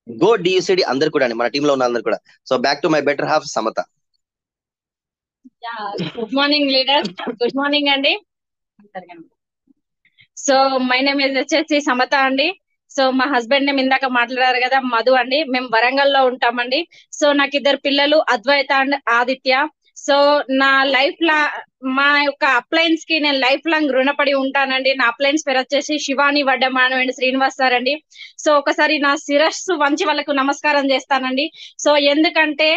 Go డియుసిడి అందరు కూడా అండి, మన టీమ్ లో ఉన్న అందరు కూడా. So back to my better half Samatha. Good morning leader, good morning అండి. సో మై నేమ్ ఇస్ వచ్చేసి సమత అండి. సో మా హస్బెండ్ నేమ్ ఇందాక మాట్లాడారు కదా, మధు అండి. మేము వరంగల్ లో ఉంటామండి. సో నాకు ఇద్దరు పిల్లలు, అద్వైత అండ్ ఆదిత్య. సో నా లైఫ్ లా మా యొక్క అప్లయన్స్ కి నేను లైఫ్ లాంగ్ రుణపడి ఉంటానండి. నా అప్లయన్స్ పేరు వచ్చేసి శివాని వడ్డమాను అండ్ శ్రీనివాస్ సార్ అండి. సో ఒకసారి నా శిరస్సు వంచి వాళ్ళకు నమస్కారం చేస్తానండి. సో ఎందుకంటే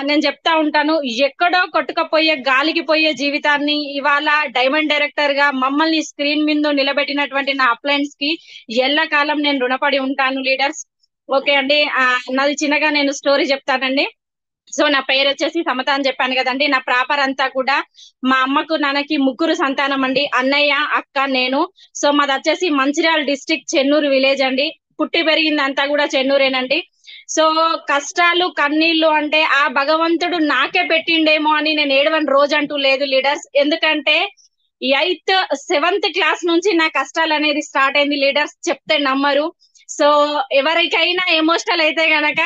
నేను చెప్తా ఉంటాను, ఎక్కడో కొట్టుకపోయే గాలికి పోయే జీవితాన్ని ఇవాళ డైమండ్ డైరెక్టర్ గా మమ్మల్ని స్క్రీన్ మీద నిలబెట్టినటువంటి నా అప్లయన్స్ కి ఎల్లకాలం నేను రుణపడి ఉంటాను లీడర్స్. ఓకే అండి. నాది చిన్నగా నేను స్టోరీ చెప్తానండి. సో నా పేరు వచ్చేసి సమత అని చెప్పాను కదండి. నా ప్రాపర్ అంతా కూడా మా అమ్మకు నాన్నకి ముగ్గురు సంతానం అండి, అన్నయ్య, అక్క, నేను. సో మాది వచ్చేసి మంచిర్యాల డిస్ట్రిక్ట్, చెన్నూరు విలేజ్ అండి. పుట్టి పెరిగింది అంతా కూడా చెన్నూరేనండి. సో కష్టాలు కన్నీళ్లు అంటే ఆ భగవంతుడు నాకే పెట్టిండేమో అని నేను ఏడవని రోజు అంటూ లేదు లీడర్స్. ఎందుకంటే 7th క్లాస్ నుంచి నా కష్టాలు అనేది స్టార్ట్ అయింది లీడర్స్, చెప్తే నమ్మరు. సో ఎవరికైనా ఎమోషనల్ అయితే గనక,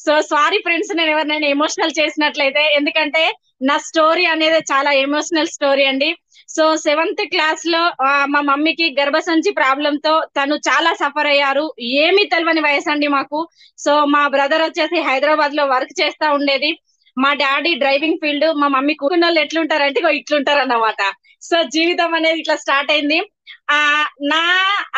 సో సారీ ఫ్రెండ్స్ నేను ఎవరినైనా ఎమోషనల్ చేసినట్లయితే, ఎందుకంటే నా స్టోరీ అనేది చాలా ఎమోషనల్ స్టోరీ అండి. సో 7th క్లాస్ లో మా మమ్మీకి గర్భసంచి ప్రాబ్లం తో తను చాలా సఫర్ అయ్యారు. ఏమీ తెలియని వయసు అండి మాకు. సో మా బ్రదర్ వచ్చేసి హైదరాబాద్ లో వర్క్ చేస్తా ఉండేది. మా డాడీ డ్రైవింగ్ ఫీల్డ్. మా మమ్మీ కూతురు వాళ్ళు ఎట్లుంటారంటే ఇట్లుంటారు అన్నమాట. సో జీవితం అనేది ఇట్లా స్టార్ట్ అయింది. నా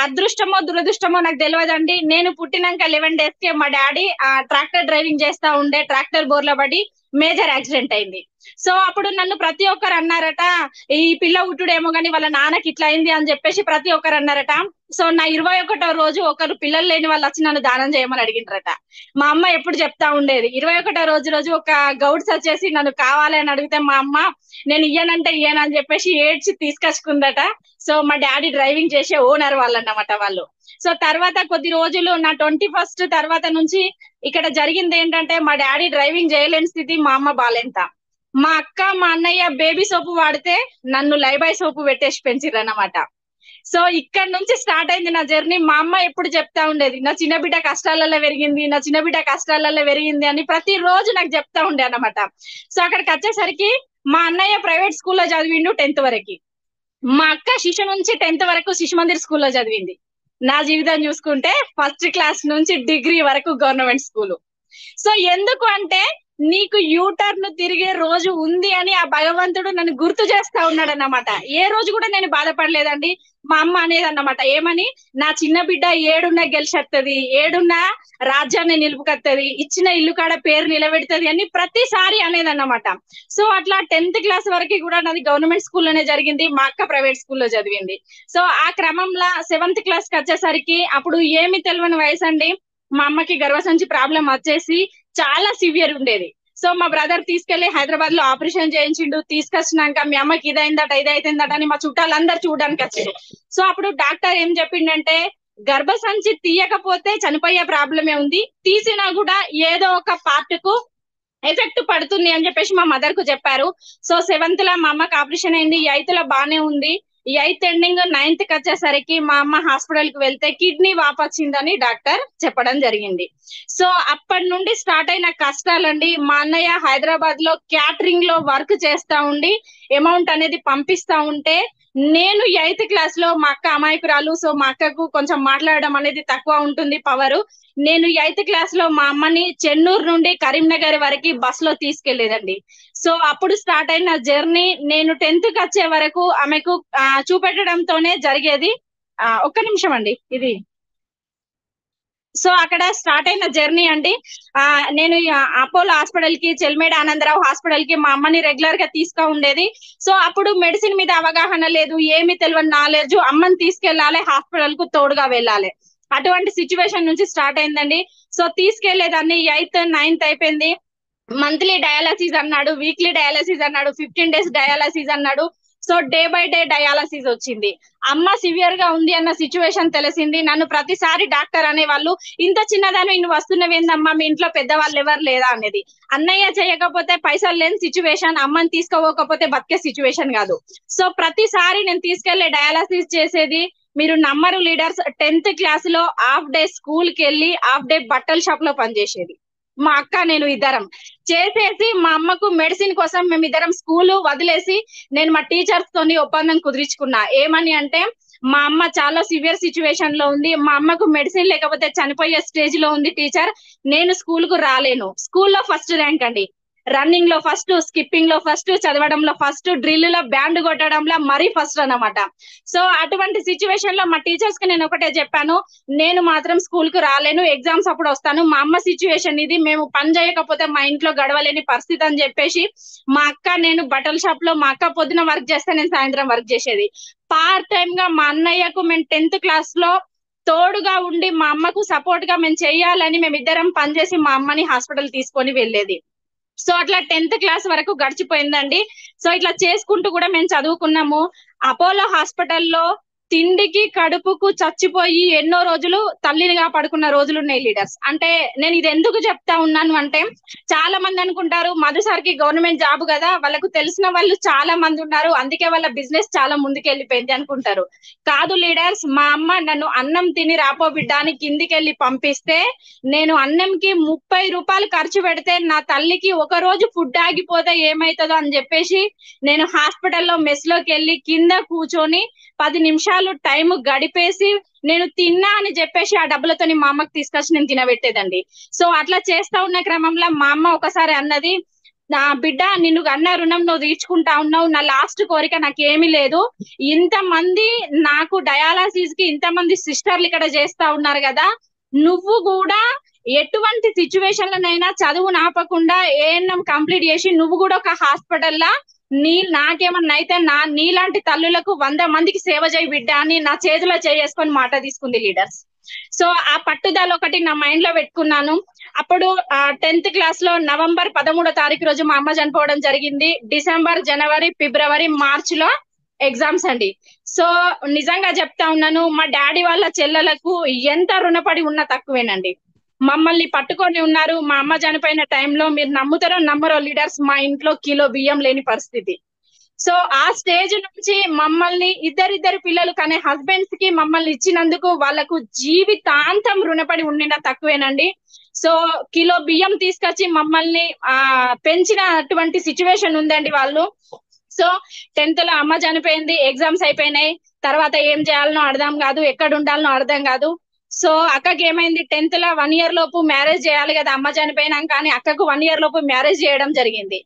అదృష్టమో దురదృష్టమో నాకు తెలియదండి. నేను పుట్టినాక 11 days కి మా డాడీ ట్రాక్టర్ డ్రైవింగ్ చేస్తా ఉండే, ట్రాక్టర్ బోర్లో పడి మేజర్ యాక్సిడెంట్ అయింది. సో అప్పుడు నన్ను ప్రతి ఒక్కరు అన్నారట, ఈ పిల్ల ఉట్టుడేమో గానీ వాళ్ళ నాన్నకి ఇట్లా అయింది అని చెప్పేసి ప్రతి ఒక్కరు అన్నారట. సో నా 21వ రోజు ఒకరు పిల్లలు లేని వాళ్ళు వచ్చి నన్ను దానం చేయమని అడిగిండ్రట. మా అమ్మ ఎప్పుడు చెప్తా ఉండేది, 21వ రోజు ఒక గౌడ్స్ వచ్చేసి నన్ను కావాలి అని అడిగితే మా అమ్మ నేను ఇయ్యనంటే ఇయ్యనని చెప్పేసి ఏడ్చి తీసుకొచ్చుకుందట. సో మా డాడీ డ్రైవింగ్ చేసే ఓనర్ వాళ్ళు అన్నమాట వాళ్ళు. సో తర్వాత కొద్ది రోజులు నా 21st తర్వాత నుంచి ఇక్కడ జరిగింది ఏంటంటే, మా డాడీ డ్రైవింగ్ చేయలేని స్థితి, మా అమ్మ బాలేంత. మా అక్క మా అన్నయ్య బేబీ సోపు వాడితే నన్ను లైబాయ్ సోపు పెట్టేసి పెంచిర్రు అన్నమాట. సో ఇక్కడ నుంచి స్టార్ట్ అయింది నా జర్నీ. మా అమ్మ ఎప్పుడు చెప్తా ఉండేది, నా చిన్న బిడ్డ కష్టాలలో పెరిగింది, నా చిన్న బిడ్డ కష్టాలలో పెరిగింది అని ప్రతి రోజు నాకు చెప్తా ఉండే అన్నమాట. సో అక్కడికి వచ్చేసరికి మా అన్నయ్య ప్రైవేట్ స్కూల్లో చదివిండు 10th వరకు. మా అక్క శిశు నుంచి 10th వరకు శిశు మందిర్ స్కూల్లో చదివింది. నా జీవితం చూసుకుంటే 1st క్లాస్ నుంచి డిగ్రీ వరకు గవర్నమెంట్ స్కూల్. సో ఎందుకు అంటే నీకు యూటర్న్ తిరిగే రోజు ఉంది అని ఆ భగవంతుడు నన్ను గుర్తు చేస్తా ఉన్నాడు అన్నమాట. ఏ రోజు కూడా నేను బాధపడలేదండి. మా అమ్మ అనేది అన్నమాట, ఏమని, నా చిన్న బిడ్డ ఏడున్నా గెలిచేస్తుంది, ఏడున్నా రాజ్యాన్ని నిలుపుకొత్తది, ఇచ్చిన ఇల్లు కాడ పేరు నిలబెడుతుంది అని ప్రతిసారి అనేది అన్నమాట. సో అట్లా 10th క్లాస్ వరకు కూడా నాది గవర్నమెంట్ స్కూల్లోనే జరిగింది. మా అక్క ప్రైవేట్ స్కూల్లో చదివింది. సో ఆ క్రమంలో 7th క్లాస్ కి వచ్చేసరికి అప్పుడు ఏమి తెలియని వయసు అండి. మా అమ్మకి గర్భసంచి ప్రాబ్లం వచ్చేసి చాలా సివియర్ ఉండేది. సో మా బ్రదర్ తీసుకెళ్లి హైదరాబాద్ లో ఆపరేషన్ చేయించిండు. తీసుకొచ్చినాక మీ అమ్మకి ఇదైందట ఇదైతుందట అని మా చుట్టాలందరూ చూడడానికి వచ్చారు. సో అప్పుడు డాక్టర్ ఏం చెప్పిండంటే, గర్భసంచి తీయకపోతే చనిపోయే ప్రాబ్లమే ఉంది, తీసినా కూడా ఏదో ఒక పార్ట్ కు ఎఫెక్ట్ పడుతుంది అని చెప్పేసి మా మదర్ కు చెప్పారు. సో 7th లో మా అమ్మకి ఆపరేషన్ అయింది. 8th లో బానే ఉంది. 8th ఎండింగ్ 9th కి వచ్చేసరికి మా అమ్మ హాస్పిటల్ కి వెళ్తే కిడ్నీ వాపొచ్చిందని డాక్టర్ చెప్పడం జరిగింది. సో అప్పటి నుండి స్టార్ట్ అయిన కష్టాలండి. మా అన్నయ్య హైదరాబాద్ లో క్యాటరింగ్ లో వర్క్ చేస్తా ఉండి అమౌంట్ అనేది పంపిస్తా ఉంటే, నేను 8th క్లాస్ లో, మా అక్క అమాయకురాలు, సో మా అక్కకు కొంచెం మాట్లాడడం అనేది తక్కువ ఉంటుంది పవరు. నేను 8th క్లాస్ లో మా అమ్మని చెన్నూరు నుండి కరీంనగర్ వరకు బస్ లో తీసుకెళ్లేదండి. సో అప్పుడు స్టార్ట్ అయిన జర్నీ నేను 10th కి వచ్చే వరకు ఆమెకు చూపెట్టడంతోనే జరిగేది. ఒక్క నిమిషం అండి ఇది. సో అక్కడ స్టార్ట్ అయిన జర్నీ అండి. నేను అపోలో హాస్పిటల్ కి, చెల్మేడ ఆనందరావు హాస్పిటల్ కి మా అమ్మని రెగ్యులర్ గా తీసుకు ఉండేది. సో అప్పుడు మెడిసిన్ మీద అవగాహన లేదు, ఏమి తెలియని నాలెడ్జ్. అమ్మని తీసుకెళ్లాలి, హాస్పిటల్ కు తోడుగా వెళ్ళాలి, అటువంటి సిచ్యువేషన్ నుంచి స్టార్ట్ అయిందండి. సో తీసుకెళ్లేదాన్ని. 8th 9th అయిపోయింది. మంత్లీ డయాలసిస్ అన్నాడు, వీక్లీ డయాలసిస్ అన్నాడు, 15 days డయాలసిస్ అన్నాడు. So day by day dialysis వచ్చింది. అమ్మ సివియర్ గా ఉంది అన్న సిచ్యువేషన్ తెలిసింది. నన్ను ప్రతిసారి డాక్టర్ అనేవాళ్ళు, ఇంత చిన్నదాన్ని నువ్వు వస్తున్నవేందమ్మా, మీ ఇంట్లో పెద్దవాళ్ళు ఎవరు లేదా అనేది. అన్నయ్య చేయకపోతే పైసలు లేని సిచ్యువేషన్, అమ్మని తీసుకోకపోతే బతికే సిచ్యువేషన్ కాదు. సో ప్రతిసారి నేను తీసుకెళ్లే డయాలసిస్ చేసేది. మీరు నమ్మరు లీడర్స్, 10th క్లాస్ లో హాఫ్ డే స్కూల్ కి వెళ్ళి హాఫ్ డే బట్టల షాప్ లో పనిచేసేది మా అక్క నేను ఇద్దరం. చేసేసి మా అమ్మకు మెడిసిన్ కోసం మేము ఇద్దరం స్కూల్ వదిలేసి నేను మా టీచర్స్ తోని ఒప్పందం కుదిరించుకున్నా. ఏమని అంటే మా అమ్మ చాలా సివియర్ సిచ్యువేషన్ లో ఉంది, మా అమ్మకు మెడిసిన్ లేకపోతే చనిపోయే స్టేజ్ లో ఉంది టీచర్, నేను స్కూల్ కు రాలేను. స్కూల్లో ఫస్ట్ ర్యాంక్ అండి, రన్నింగ్ లో ఫస్ట్, స్కిప్పింగ్ లో ఫస్ట్, చదవడంలో ఫస్ట్, డ్రిల్ లో బ్యాండ్ కొట్టడంలో మరీ ఫస్ట్ అన్నమాట. సో అటువంటి సిచ్యువేషన్ లో మా టీచర్స్ కి నేను ఒకటే చెప్పాను, నేను మాత్రం స్కూల్ కు రాలేను, ఎగ్జామ్స్ అప్పుడు వస్తాను, మా అమ్మ సిచ్యువేషన్ ఇది, మేము పని చేయకపోతే మా ఇంట్లో గడవలేని పరిస్థితి అని చెప్పేసి మా అక్క నేను బట్టల షాప్ లో, మా అక్క పొద్దున వర్క్ చేస్తే నేను సాయంత్రం వర్క్ చేసేది. పార్ట్ టైం గా మా అన్నయ్యకు మేము 10th క్లాస్ లో తోడుగా ఉండి మా అమ్మకు సపోర్ట్ గా మేము చెయ్యాలని మేమిద్దరం పనిచేసి మా అమ్మని హాస్పిటల్ తీసుకొని వెళ్ళేది. సో అట్లా 10th క్లాస్ వరకు గడిచిపోయిందండి. సో ఇట్లా చేసుకుంటూ కూడా మేము చదువుకున్నాము. అపోలో హాస్పిటల్లో తిండికి కడుపుకు చచ్చిపోయి ఎన్నో రోజులు తల్లినిగా పడుకున్న రోజులు ఉన్నాయి లీడర్స్. అంటే నేను ఇది ఎందుకు చెప్తా ఉన్నాను అంటే, చాలా మంది అనుకుంటారు మధుసార్కి గవర్నమెంట్ జాబ్ కదా, వాళ్ళకు తెలిసిన వాళ్ళు చాలా మంది ఉన్నారు అందుకే వాళ్ళ బిజినెస్ చాలా ముందుకు వెళ్ళిపోయింది అనుకుంటారు. కాదు లీడర్స్, మా అమ్మ నన్ను అన్నం తిని రాపో బిడ్డ అని కిందికి వెళ్ళి పంపిస్తే నేను అన్నంకి 30 రూపాయలు ఖర్చు పెడితే నా తల్లికి ఒక రోజు ఫుడ్ ఆగిపోతే ఏమైతుందో అని చెప్పేసి నేను హాస్పిటల్లో మెస్ లోకి వెళ్ళి కింద కూర్చొని 10 నిమిషాలు టైం గడిపేసి నేను తిన్నా అని చెప్పేసి ఆ డబ్బులతోని మా అమ్మకి తీసుకొచ్చి నేను తినబెట్టేదండి. సో అట్లా చేస్తా ఉన్న క్రమంలో మా అమ్మ ఒకసారి అన్నది, నా బిడ్డ నిన్ను అన్న రుణం నువ్వు తీర్చుకుంటా ఉన్నావు, నా లాస్ట్ కోరిక నాకేమీ లేదు, ఇంతమంది నాకు డయాలసిస్ కి ఇంతమంది సిస్టర్లు ఇక్కడ చేస్తా ఉన్నారు కదా, నువ్వు కూడా ఎటువంటి సిచ్యువేషన్ లోనైనా చదువు నాపకుండా ఏఎన్ఎం కంప్లీట్ చేసి నువ్వు కూడా ఒక హాస్పిటల్లో నాకేమన్నా అయితే నీలాంటి తల్లులకు 100 మందికి సేవ చేయి బిడ్డ అని నా చేతిలో చేసుకొని మాట తీసుకుంది లీడర్స్. సో ఆ పట్టుదల ఒకటి నా మైండ్ లో పెట్టుకున్నాను. అప్పుడు 10th క్లాస్ లో నవంబర్ 13వ తారీఖు రోజు మా అమ్మ చనిపోవడం జరిగింది. డిసెంబర్, జనవరి, ఫిబ్రవరి, మార్చ్ లో ఎగ్జామ్స్ అండి. సో నిజంగా చెప్తా ఉన్నాను, మా డాడీ వాళ్ళ చెల్లెలకు ఎంత రుణపడి ఉన్నా తక్కువేనండి. మమ్మల్ని పట్టుకొని ఉన్నారు. మా అమ్మ చనిపోయిన టైంలో మీరు నమ్ముతారో నమ్మరో లీడర్స్, మా ఇంట్లో కిలో బియ్యం లేని పరిస్థితి. సో ఆ స్టేజ్ నుంచి మమ్మల్ని ఇద్దరిద్దరు పిల్లలు కానీ హస్బెండ్స్ కి మమ్మల్ని ఇచ్చినందుకు వాళ్ళకు జీవితాంతం రుణపడి ఉండిన తక్కువేనండి. సో కిలో బియ్యం తీసుకొచ్చి మమ్మల్ని పెంచినటువంటి సిచ్యువేషన్ ఉందండి వాళ్ళు. సో 10th లో అమ్మ చనిపోయింది, ఎగ్జామ్స్ అయిపోయినాయి, తర్వాత ఏం చేయాలనో అర్థం కాదు, ఎక్కడ ఉండాలనో అర్థం కాదు. సో అక్కకి ఏమైంది, 10th లో 1 year లోపు మ్యారేజ్ చేయాలి కదా అమ్మ చనిపోయినాక, కానీ అక్కకు 1 year లోపు మ్యారేజ్ చేయడం జరిగింది.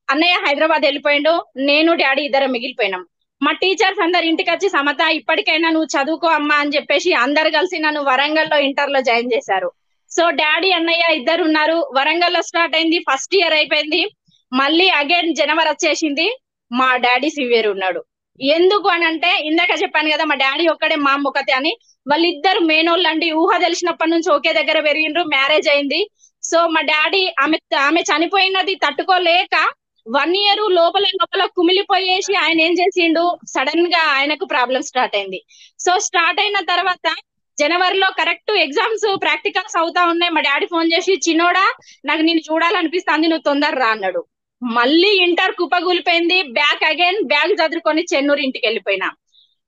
అన్నయ్య హైదరాబాద్ వెళ్ళిపోయిండు, నేను డాడీ ఇద్దరం మిగిలిపోయినాం. మా టీచర్స్ అందరు ఇంటికి వచ్చి, సమత ఇప్పటికైనా నువ్వు చదువుకో అమ్మా అని చెప్పేసి అందరు కలిసి నన్ను వరంగల్లో ఇంటర్ లో జాయిన్ చేశారు. సో డాడీ అన్నయ్య ఇద్దరు ఉన్నారు. వరంగల్లో స్టార్ట్ అయింది, ఫస్ట్ ఇయర్ అయిపోయింది, మళ్ళీ అగైన్ జనవరి వచ్చేసింది, మా డాడీ సివియర్ ఉన్నాడు. ఎందుకు అని అంటే ఇందాక చెప్పాను కదా మా డాడీ ఒక్కడే మా అమ్మ ఒకతే అని, వాళ్ళిద్దరు మేనోళ్ళు అండి. ఊహ తెలిసినప్పటి నుంచి ఒకే దగ్గర పెరిగిండ్రు, మ్యారేజ్ అయింది. సో మా డాడీ ఆమె చనిపోయినది తట్టుకోలేక 1 year లోపల కుమిలిపోయేసి ఆయన ఏం చేసిండు, సడన్ గా ఆయనకు ప్రాబ్లం స్టార్ట్ అయింది. సో స్టార్ట్ అయిన తర్వాత జనవరిలో కరెక్ట్ ఎగ్జామ్స్ ప్రాక్టికల్స్ అవుతా ఉన్నాయి. మా డాడీ ఫోన్ చేసి, చిన్నోడా నాకు నేను చూడాలనిపిస్తుంది, నువ్వు తొందర రా అన్నాడు. మళ్ళీ ఇంటర్ కుప్పగూలిపోయింది, బ్యాగ్ చదువుకొని చెన్నూరు ఇంటికి వెళ్ళిపోయినా.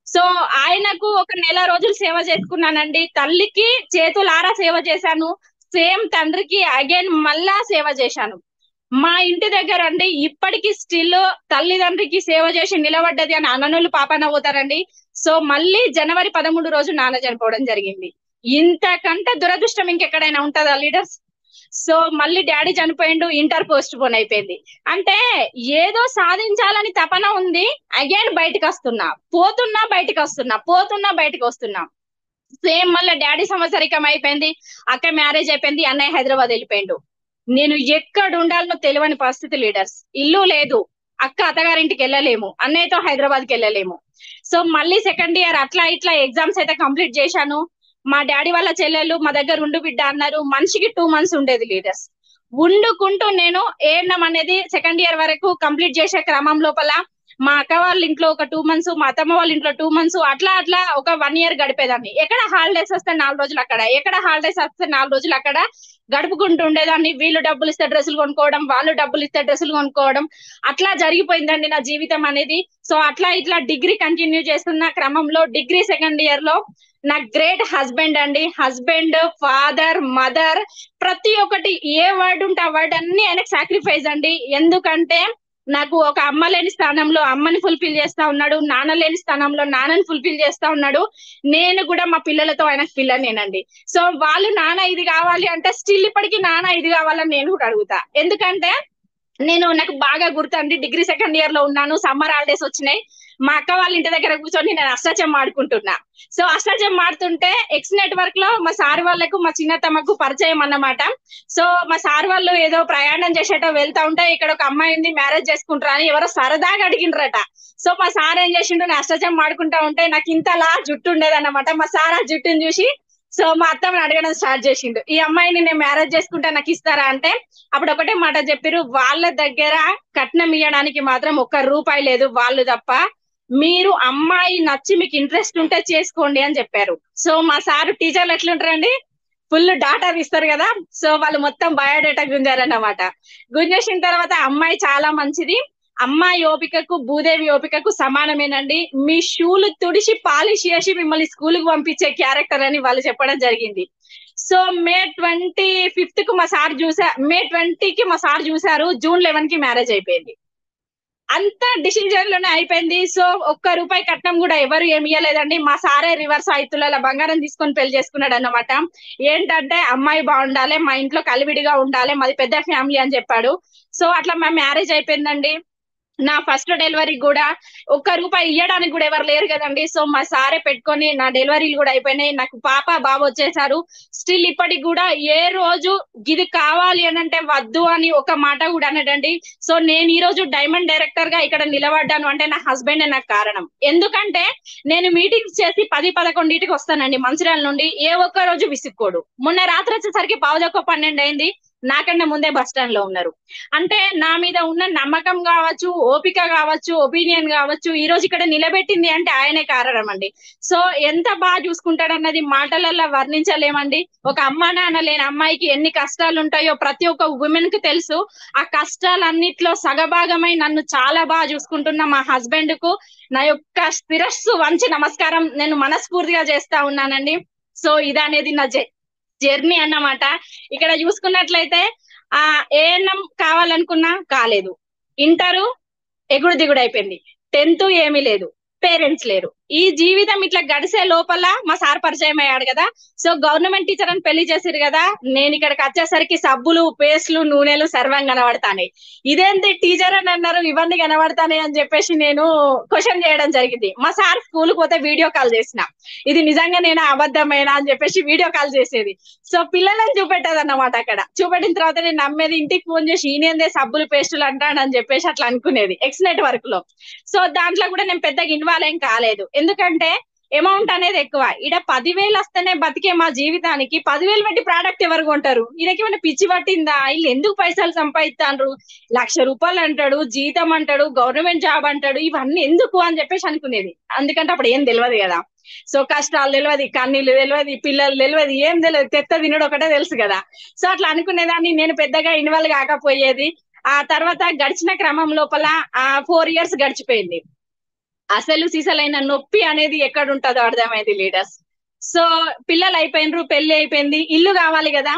సో ఆయనకు 1 నెల రోజులు సేవ చేసుకున్నానండి. తల్లికి చేతులారా సేవ చేశాను, సేమ్ తండ్రికి అగైన్ మళ్ళా సేవ చేశాను. మా ఇంటి దగ్గర అండి ఇప్పటికి స్టిల్ తల్లిదండ్రికి సేవ చేసి నిలబడ్డది అని అననులు పాపన పోతారండి. సో మళ్ళీ జనవరి 13 రోజు నాన్న చనిపోవడం జరిగింది. ఇంతకంటే దురదృష్టం ఇంకెక్కడైనా ఉంటుందా లీడర్స్? సో మళ్ళీ డాడీ చనిపోయిండు, ఇంటర్ పోస్ట్ పోన్ అయిపోయింది. అంటే ఏదో సాధించాలని తపన ఉంది, అగైన్ బయటకు వస్తున్నా, పోతున్నా బయటకు వస్తున్నా. సేమ్ మళ్ళీ డాడీ సంవత్సరికం అయిపోయింది, అక్క మ్యారేజ్ అయిపోయింది, అన్నయ్య హైదరాబాద్ వెళ్ళిపోయిండు. నేను ఎక్కడ ఉండాలనో తెలియని పరిస్థితి లీడర్స్. ఇల్లు లేదు, అక్క అత్తగారింటికి వెళ్ళలేము, అన్నయ్యతో హైదరాబాద్కి వెళ్ళలేము. సో మళ్ళీ సెకండ్ ఇయర్ అట్లా ఇట్లా ఎగ్జామ్స్ అయితే కంప్లీట్ చేశాను. మా డాడీ వాళ్ళ చెల్లెలు మా దగ్గర ఉండు బిడ్డ అన్నారు. మనిషికి 2 months ఉండేది లీడర్స్. ఉండుకుంటూ నేను ఏఎన్ఎం అనేది సెకండ్ ఇయర్ వరకు కంప్లీట్ చేసే క్రమం లోపల మా అక్క వాళ్ళ ఇంట్లో ఒక 2 months, మా అత్తమ్మ వాళ్ళ ఇంట్లో 2 months, అట్లా ఒక 1 year గడిపేదాన్ని. ఎక్కడ హాలిడేస్ వస్తే 4 రోజులు అక్కడ, ఎక్కడ హాలిడేస్ వస్తే 4 రోజులు అక్కడ. గడుపుకుంటూ ఉండేదాన్ని. వీళ్ళు డబ్బులు ఇస్తే డ్రెస్సులు కొనుక్కోవడం, వాళ్ళు డబ్బులు ఇస్తే డ్రెస్సులు కొనుక్కోవడం, అట్లా జరిగిపోయిందండి నా జీవితం అనేది. సో అట్లా ఇట్లా డిగ్రీ కంటిన్యూ చేస్తున్న క్రమంలో డిగ్రీ సెకండ్ ఇయర్ లో నా గ్రేట్ హస్బెండ్ అండి, హస్బెండ్, ఫాదర్, మదర్, ప్రతి ఒక్కటి ఏ వర్డ్ ఉంటే ఆ వర్డ్ అన్ని ఆయనకు సాక్రిఫైస్ అండి. ఎందుకంటే నాకు ఒక అమ్మ లేని స్థానంలో అమ్మని ఫుల్ఫిల్ చేస్తా ఉన్నాడు, నాన్న లేని స్థానంలో నాన్నని ఫుల్ఫిల్ చేస్తా ఉన్నాడు. నేను కూడా మా పిల్లలతో ఆయనకు పిల్లనేనండి. సో వాళ్ళు నాన్న ఇది కావాలి అంటే స్టిల్ ఇప్పటికీ నాన్న ఇది కావాలని నేను కూడా అడుగుతా. ఎందుకంటే నాకు బాగా గుర్తండి, డిగ్రీ సెకండ్ ఇయర్ లో ఉన్నాను, సమ్మర్ హాలిడేస్ వచ్చినాయి. మా అక్క వాళ్ళ ఇంటి దగ్గర కూర్చొని నేను అష్టాచెమ్మ ఆడుకుంటున్నా. సో అష్టాచెమ్మ ఆడుతుంటే ఎక్స్ నెట్వర్క్ లో మా సార్ వాళ్ళకు మా చిన్నతమ్మకు పరిచయం అన్నమాట. సో మా సార్ వాళ్ళు ఏదో ప్రయాణం చేసేటో వెళ్తా ఉంటే ఇక్కడ ఒక అమ్మాయి ఉంది, మ్యారేజ్ చేసుకుంటారా అని ఎవరో సరదాగా అడిగిండ్రట. సో మా సార్ ఏం చేసిండు, నేను అష్టాచెమ్మ ఆడుకుంటా ఉంటే నాకు ఇంతలా జుట్టు ఉండేదన్నమాట. మా సార్ ఆ జుట్టుని చూసి సో మా అత్తమ్మని అడగడం స్టార్ట్ చేసిండు, ఈ అమ్మాయిని నేను మ్యారేజ్ చేసుకుంటే నాకు ఇస్తారా అంటే అప్పుడు ఒకటే మాట చెప్పారు, వాళ్ళ దగ్గర కట్నం ఇవ్వడానికి మాత్రం ₹1 లేదు వాళ్ళు తప్ప, మీరు అమ్మాయి నచ్చి మీకు ఇంట్రెస్ట్ ఉంటే చేసుకోండి అని చెప్పారు. సో మా సార్ టీచర్లు ఎట్లుంటారండి, ఫుల్ డాటా ఇస్తారు కదా. సో వాళ్ళు మొత్తం బయోడేటా గుంజారన్నమాట. గుంజేసిన తర్వాత అమ్మాయి చాలా మంచిది, అమ్మాయి ఓపికకు భూదేవి ఓపికకు సమానమేనండి, మీ షూలు తుడిచి పాలిష్ చేసి మిమ్మల్ని స్కూల్ కు పంపించే క్యారెక్టర్ అని వాళ్ళు చెప్పడం జరిగింది. సో మే 25th కు మా సార్ మే 20కి మా సార్ చూసారు, June 11 కి మ్యారేజ్ అయిపోయింది. అంత డిసిజన్ లోనే అయిపోయింది. సో ₹1 కట్నం కూడా ఎవరు ఏమి ఇవ్వలేదండి. మా సారే రివర్స్ 5 తులాల బంగారం తీసుకొని పెళ్లి చేసుకున్నాడు అన్నమాట. ఏంటంటే అమ్మాయి బాగుండాలి, మా ఇంట్లో కలివిడిగా ఉండాలి, మాది పెద్ద ఫ్యామిలీ అని చెప్పాడు. సో అట్లా మా మ్యారేజ్ అయిపోయిందండి. నా ఫస్ట్ డెలివరీ కూడా ₹1 ఇవ్వడానికి కూడా ఎవరు లేరు కదండి. సో మా సారే పెట్టుకొని నా డెలివరీలు కూడా అయిపోయినాయి, నాకు పాప బాబు వచ్చేసారు. స్టిల్ ఇప్పటికి కూడా ఏ రోజు ఇది కావాలి అని అంటే వద్దు అని ఒక మాట కూడా అనడండి. సో నేను ఈ రోజు డైమండ్ డైరెక్టర్ గా ఇక్కడ నిలబడ్డాను అంటే నా హస్బెండ్ నాకు కారణం. ఎందుకంటే నేను మీటింగ్స్ చేసి 10-11కి వస్తానండి మంచిర్యాల నుండి, ఏ ఒక్క రోజు విసుక్కోడు. మొన్న రాత్రి వచ్చేసరికి 11:12 అయింది, నాకన్నా ముందే బస్ స్టాండ్ లో ఉన్నారు. అంటే నా మీద ఉన్న నమ్మకం కావచ్చు, ఓపిక కావచ్చు, ఒపీనియన్ కావచ్చు, ఈ రోజు ఇక్కడ నిలబెట్టింది అంటే ఆయనే కారణం అండి. సో ఎంత బాగా చూసుకుంటాడు అన్నది మాటలలో వర్ణించలేమండి. ఒక అమ్మ నాన్న లేని అమ్మాయికి ఎన్ని కష్టాలు ఉంటాయో ప్రతి ఒక్క ఉమెన్ కి తెలుసు. ఆ కష్టాలన్నిట్లో సగభాగమై నన్ను చాలా బాగా చూసుకుంటున్న మా హస్బెండ్ కు నా యొక్క శిరస్సు వంచి నమస్కారం నేను మనస్ఫూర్తిగా చేస్తా ఉన్నానండి. సో ఇదనేది నా జర్నీ అన్నమాట. ఇక్కడ చూసుకున్నట్లయితే ఏఎన్ఎం కావాలనుకున్నా కాలేదు, ఇంటరు ఎగుడు దిగుడు అయిపోయింది, 10th ఏమీ లేదు, పేరెంట్స్ లేరు. ఈ జీవితం ఇట్లా గడిసే లోపల మా సార్ పరిచయం అయ్యాడు కదా. సో గవర్నమెంట్ టీచర్ అని పెళ్లి చేసిరు కదా, నేను ఇక్కడికి వచ్చేసరికి సబ్బులు, పేస్ట్లు, నూనెలు సర్వం కనబడతాయి. ఇదేంటి టీచర్ అని అన్నారు, ఇవన్నీ కనబడతాయి అని చెప్పేసి నేను క్వశ్చన్ చేయడం జరిగింది. మా సార్ స్కూల్ పోతే వీడియో కాల్ చేసిన, ఇది నిజంగా నేను అబద్ధమేనా అని చెప్పేసి వీడియో కాల్ చేసేది. సో పిల్లలను చూపెట్టదు అన్నమాట. అక్కడ చూపెట్టిన తర్వాత నేను నమ్మేది, ఇంటికి ఫోన్ చేసి ఈయనేందే సబ్బులు పేస్టులు అంటాడని చెప్పేసి అట్లా అనుకునేది ఎక్స్ నెట్వర్క్ లో. సో దాంట్లో కూడా నేను పెద్దగా ఇన్వాల్వ్ ఏం కాలేదు, ఎందుకంటే అమౌంట్ అనేది ఎక్కువ. ఈడ 10,000 వస్తేనే బతికే మా జీవితానికి 10,000 పెట్టి ప్రోడక్ట్ ఎవరు కొంటారు? ఈయనకి ఏమైనా పిచ్చి పట్టిందా? వీళ్ళు ఎందుకు పైసలు సంపాదిస్తాండ్రు? ₹1,00,000 అంటాడు, జీతం అంటాడు, గవర్నమెంట్ జాబ్ అంటాడు, ఇవన్నీ ఎందుకు అని చెప్పేసి అనుకునేది. ఎందుకంటే అప్పుడు ఏం తెలియదు కదా. సో కష్టాలు తెలియదు, కన్నీళ్ళు తెలియదు, పిల్లలు తెలియదు, ఏం తెలియదు, తెత్త తినడు ఒకటే తెలుసు కదా. సో అట్లా అనుకునేదాన్ని, నేను పెద్దగా ఇన్వాల్వ్ కాకపోయేది. ఆ తర్వాత గడిచిన క్రమం లోపల 4 years గడిచిపోయింది. అసలు సీసలైన నొప్పి అనేది ఎక్కడ ఉంటుందో అర్థమైంది లీడర్స్. సో పిల్లలు అయిపోయినరు, పెళ్లి అయిపోయింది, ఇల్లు కావాలి కదా.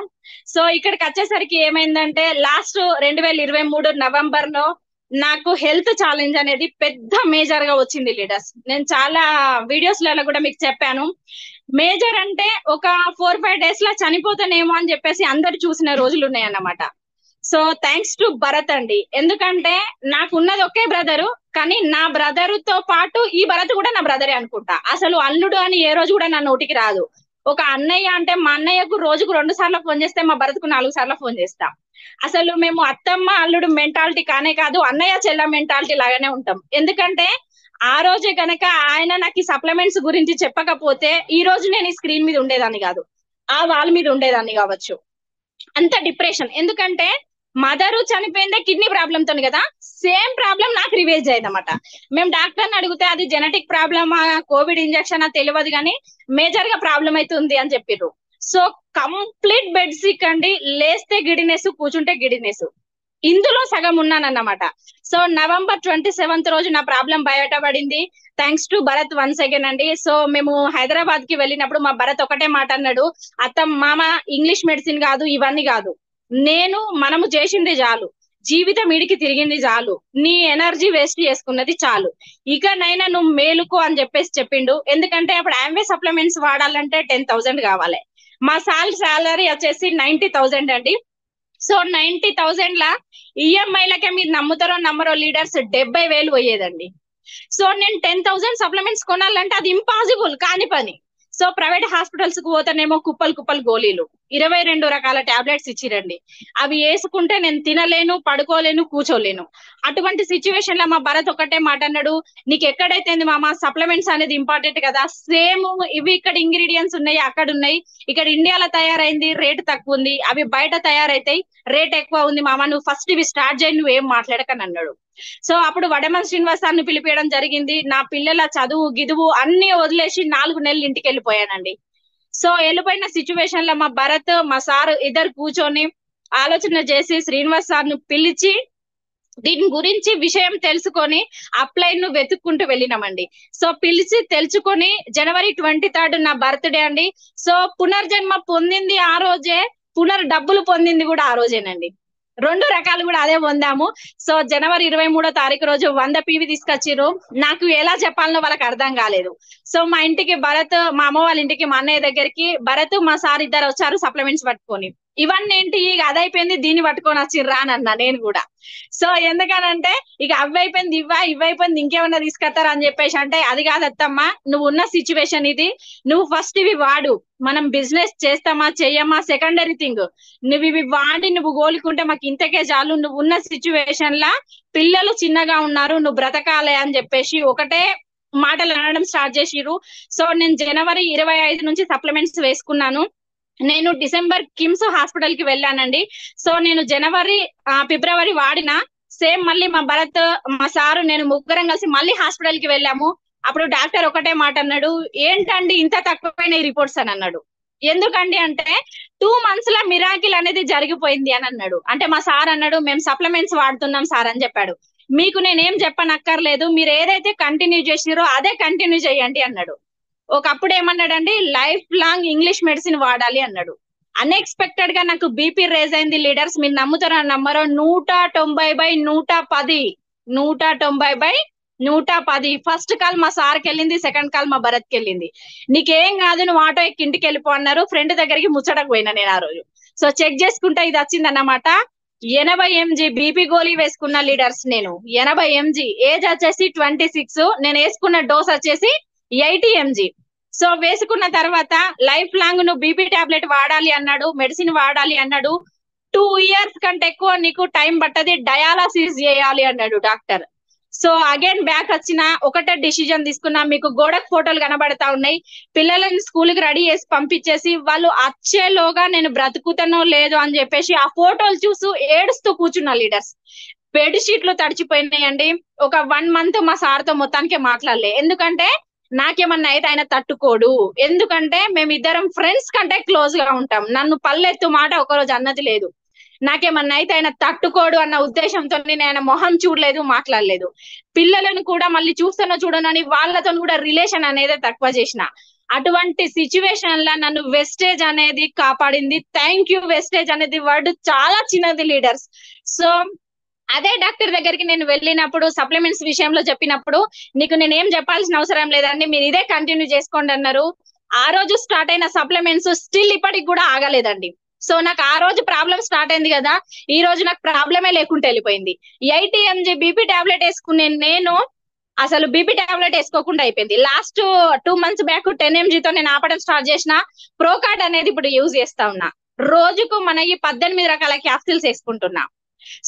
సో ఇక్కడికి వచ్చేసరికి ఏమైందంటే లాస్ట్ 2023 నవంబర్ లో నాకు హెల్త్ ఛాలెంజ్ అనేది పెద్ద మేజర్ గా వచ్చింది లీడర్స్. నేను చాలా వీడియోస్ లలో కూడా మీకు చెప్పాను. మేజర్ అంటే ఒక 4-5 days లో చనిపోతానేమో అని చెప్పేసి అందరు చూసిన రోజులు ఉన్నాయి అన్నమాట. సో థ్యాంక్స్ టు భరత్ అండి, ఎందుకంటే నాకు ఉన్నది ఒకే బ్రదరు, కానీ నా బ్రదరు తో పాటు ఈ భరత్ కూడా నా బ్రదరే అనుకుంటా. అసలు అల్లుడు అని ఏ రోజు కూడా నా నోటికి రాదు. ఒక అన్నయ్య అంటే మా అన్నయ్యకు రోజుకు 2 సార్లు ఫోన్ చేస్తే మా భరత్కు 4 సార్లు ఫోన్ చేస్తా. అసలు మేము అత్తమ్మ అల్లుడు మెంటాలిటీ కానే కాదు, అన్నయ్య చెల్ల మెంటాలిటీ లాగానే ఉంటాం. ఎందుకంటే ఆ రోజే గనక ఆయన నాకు ఈ సప్లిమెంట్స్ గురించి చెప్పకపోతే ఈ రోజు నేను ఈ స్క్రీన్ మీద ఉండేదాన్ని కాదు, ఆ వాల్ మీద ఉండేదాన్ని కావచ్చు. అంత డిప్రెషన్. ఎందుకంటే మదరు చనిపోయిందే కిడ్నీ ప్రాబ్లమ్ తోని కదా, సేమ్ ప్రాబ్లం నాకు రివేజ్ అయింది అనమాట. మేము డాక్టర్ని అడిగితే అది జెనెటిక్ ప్రాబ్లమా, కోవిడ్ ఇంజెక్షన్ తెలియదు, కానీ మేజర్ గా ప్రాబ్లం అవుతుంది అని చెప్పిర్రు. సో కంప్లీట్ బెడ్ సిక్ అండి. లేస్తే గిడినెస్, కూర్చుంటే గిడినెస్, ఇందులో సగం ఉన్నానన్నమాట. సో November 27th రోజు నా ప్రాబ్లం బయటపడింది. Thanks to Bharat once again అండి. సో మేము హైదరాబాద్ కి వెళ్ళినప్పుడు మా భరత్ ఒకటే మాట అన్నాడు, మామ ఇంగ్లీష్ మెడిసిన్ కాదు, ఇవన్నీ కాదు, మనము చేసింది చాలు, జీవితం ఇడికి తిరిగింది చాలు, నీ ఎనర్జీ వేస్ట్ చేసుకున్నది చాలు, ఇకనైనా నువ్వు మేలుకో అని చెప్పేసి చెప్పిండు. ఎందుకంటే అప్పుడు ఆంవే సప్లిమెంట్స్ వాడాలంటే 10,000 కావాలి. మా సాలరీ వచ్చేసి 90,000 అండి. సో 90,000 లా ఈఎంఐలకే మీరు నమ్ముతారో నమ్మరో లీడర్స్ 70,000 పోయేదండి. సో నేను 10,000 సప్లిమెంట్స్ కొనాలంటే అది ఇంపాసిబుల్ కాని పని. సో ప్రైవేట్ హాస్పిటల్స్ కు పోతేనేమో కుప్పలు గోళీలు, 22 రకాల టాబ్లెట్స్ ఇచ్చిరండి. అవి వేసుకుంటే నేను తినలేను, పడుకోలేను, కూర్చోలేను. అటువంటి సిచ్యువేషన్ లో మా భరత్ ఒకటే మాట అన్నాడు, నీకు ఎక్కడైతే మామ సప్లిమెంట్స్ అనేది ఇంపార్టెంట్ కదా, సేమ్ ఇవి ఇక్కడ ఇంగ్రీడియంట్స్ ఉన్నాయి, అక్కడ ఉన్నాయి, ఇక్కడ ఇండియాలో తయారైంది రేట్ తక్కువ ఉంది, అవి బయట తయారైతాయి రేట్ ఎక్కువ ఉంది మామ, నువ్వు ఫస్ట్ ఇవి స్టార్ట్ చేయి, నువ్వేం మాట్లాడకని అన్నాడు. సో అప్పుడు వడమన్ శ్రీనివాస్ సార్ని పిలిపించడం జరిగింది. నా పిల్లల చదువు గిదువు అన్ని వదిలేసి 4 నెలలు ఇంటికి వెళ్ళిపోయానండి. సో వెళ్ళిపోయిన సిచ్యువేషన్ లో మా భరత్ మా సార్ ఇద్దరు కూర్చొని ఆలోచన చేసి శ్రీనివాస్ సార్ను పిలిచి దీని గురించి విషయం తెలుసుకొని అప్లైన్ ను వెతుక్కుంటూ వెళ్ళినామండి. సో పిలిచి తెలుసుకొని January 23rd నా బర్త్డే అండి. సో పునర్జన్మ పొందింది ఆ రోజే, డబ్బులు పొందింది కూడా ఆ రోజేనండి. 2 రకాలు కూడా అదే పొందాము. సో January 23వ రోజు 100 PV తీసుకొచ్చిర్రు. నాకు ఎలా చెప్పాలనో వాళ్ళకి అర్థం కాలేదు. సో మా ఇంటికి భరత్, మా అమ్మ వాళ్ళ ఇంటికి మా అన్నయ్య దగ్గరికి భరత్ మా సార్ ఇద్దరు వచ్చారు సప్లిమెంట్స్ పట్టుకొని. ఇవన్నీ ఏంటి, ఇక అదైపోయింది దీన్ని పట్టుకొని వచ్చిర్రా అని అన్నా నేను కూడా. సో ఎందుకనంటే ఇక అవ్వైపోయింది ఇవ్వైపోయింది ఇంకేమన్నా తీసుకొస్తారా అని చెప్పేసి అంటే, అది కాదు అత్తమ్మా, నువ్వు ఉన్న సిచ్యువేషన్ ఇది, నువ్వు ఫస్ట్ ఇవి వాడు, మనం బిజినెస్ చేస్తామా చెయ్యమా సెకండరీ థింగ్, నువ్వు ఇవి వాడి నువ్వు గోలుకుంటే మాకు ఇంతకే చాలు, నువ్వు ఉన్న సిచ్యువేషన్ లా పిల్లలు చిన్నగా ఉన్నారు, నువ్వు బ్రతకాలే అని చెప్పేసి ఒకటే మాటలు అనడం స్టార్ట్ చేసిర్రు. సో నేను January 25 నుంచి సప్లిమెంట్స్ వేసుకున్నాను. నేను December కిమ్స్ హాస్పిటల్ కి వెళ్ళానండి. సో నేను ఫిబ్రవరి వాడిన, సేమ్ మళ్ళీ మా భరత్ మా సారు నేను ముగ్గురం కలిసి మళ్ళీ హాస్పిటల్ కి వెళ్ళాము. అప్పుడు డాక్టర్ ఒకటే మాట అన్నాడు, ఏంటండి ఇంత తక్కువైన రిపోర్ట్స్ అని అన్నాడు. ఎందుకండి అంటే 2 months ల మిరాకిల్ అనేది జరిగిపోయింది అని అన్నాడు. అంటే మా సార్ అన్నాడు, మేము సప్లిమెంట్స్ వాడుతున్నాం సార్ అని చెప్పాడు. మీకు నేనేం చెప్పనక్కర్లేదు, మీరు ఏదైతే కంటిన్యూ చేసిరో అదే కంటిన్యూ చేయండి అన్నాడు. ఒకప్పుడు ఏమన్నాడండి, లైఫ్ లాంగ్ ఇంగ్లీష్ మెడిసిన్ వాడాలి అన్నాడు. అన్ఎక్స్పెక్టెడ్ గా నాకు బీపీ రేజ్ అయింది లీడర్స్, మీరు నమ్ముతారో నమ్మరో, 190/110, 190/110. ఫస్ట్ కాల్ మా సార్కి వెళ్ళింది, సెకండ్ కాల్ మా భరత్ కి వెళ్ళింది. నీకేం కాదు నువ్వు ఆటో ఎక్కి ఇంటికి వెళ్ళిపో అన్నారు. ఫ్రెండ్ దగ్గరికి ముచ్చటకు పోయినా నేను ఆ రోజు. సో చెక్ చేసుకుంటే ఇది వచ్చింది అన్నమాట. 80 mg బీపీ గోళీ వేసుకున్న లీడర్స్ నేను, 80 mg, ఏజ్ వచ్చేసి 26, నేను వేసుకున్న డోస్ వచ్చేసి 80 mg. సో వేసుకున్న తర్వాత లైఫ్ లాంగ్ నువ్వు బీపీ టాబ్లెట్ వాడాలి అన్నాడు, మెడిసిన్ వాడాలి అన్నాడు. 2 years కంటే ఎక్కువ నీకు టైం పట్టది, డయాలసిస్ చేయాలి అన్నాడు డాక్టర్. సో అగైన్ బ్యాక్ వచ్చిన ఒకటే డిసిజన్ తీసుకున్నా, మీకు గోడకు ఫోటోలు కనబడతా ఉన్నాయి, పిల్లలని స్కూల్ కి రెడీ చేసి పంపించేసి వాళ్ళు వచ్చేలోగా నేను బ్రతుకుతానో లేదో అని చెప్పేసి ఆ ఫోటోలు చూస్తూ ఏడుస్తూ కూర్చున్నా లీడర్స్. బెడ్ షీట్లు తడిచిపోయినాయండి. ఒక 1 month మా సార్తో మొత్తానికి మాట్లాడలే, ఎందుకంటే నాకేమన్నా అయితే ఆయన తట్టుకోడు, ఎందుకంటే మేమిద్దరం ఫ్రెండ్స్ కంటే క్లోజ్ గా ఉంటాం, నన్ను పల్లెత్తు మాట ఒకరోజు అన్నది లేదు. నాకేమన్నా అయితే ఆయన తట్టుకోడు అన్న ఉద్దేశంతో నేను ఆయన మొహం చూడలేదు, మాట్లాడలేదు. పిల్లలను కూడా మళ్ళీ చూస్తానో చూడనని వాళ్ళతో కూడా రిలేషన్ అనేది తక్కువ చేసిన. అటువంటి సిచ్యువేషన్ లా నన్ను వెస్టేజ్ అనేది కాపాడింది. థ్యాంక్ యూ వెస్టేజ్ అనేది వర్డ్ చాలా చిన్నది లీడర్స్. సో అదే డాక్టర్ దగ్గరికి నేను వెళ్ళినప్పుడు సప్లిమెంట్స్ విషయంలో చెప్పినప్పుడు, నీకు నేనేం చెప్పాల్సిన అవసరం లేదండి, మీరు ఇదే కంటిన్యూ చేసుకోండి అన్నారు. ఆ రోజు స్టార్ట్ అయిన సప్లిమెంట్స్ స్టిల్ ఇప్పటికి కూడా ఆగలేదండి. సో నాకు ఆ రోజు ప్రాబ్లం స్టార్ట్ అయింది కదా, ఈ రోజు నాకు ప్రాబ్లమే లేకుండా వెళ్ళిపోయింది. 80 mg బీపీ టాబ్లెట్ వేసుకునే నేను అసలు బీపీ టాబ్లెట్ వేసుకోకుండా అయిపోయింది. లాస్ట్ 2 months బ్యాక్ 10 mg తో నేను ఆపడం స్టార్ట్ చేసిన. ప్రోకార్డ్ అనేది ఇప్పుడు యూజ్ చేస్తా ఉన్నా. రోజుకు మన ఈ 18 రకాల క్యాప్సిల్స్ వేసుకుంటున్నా.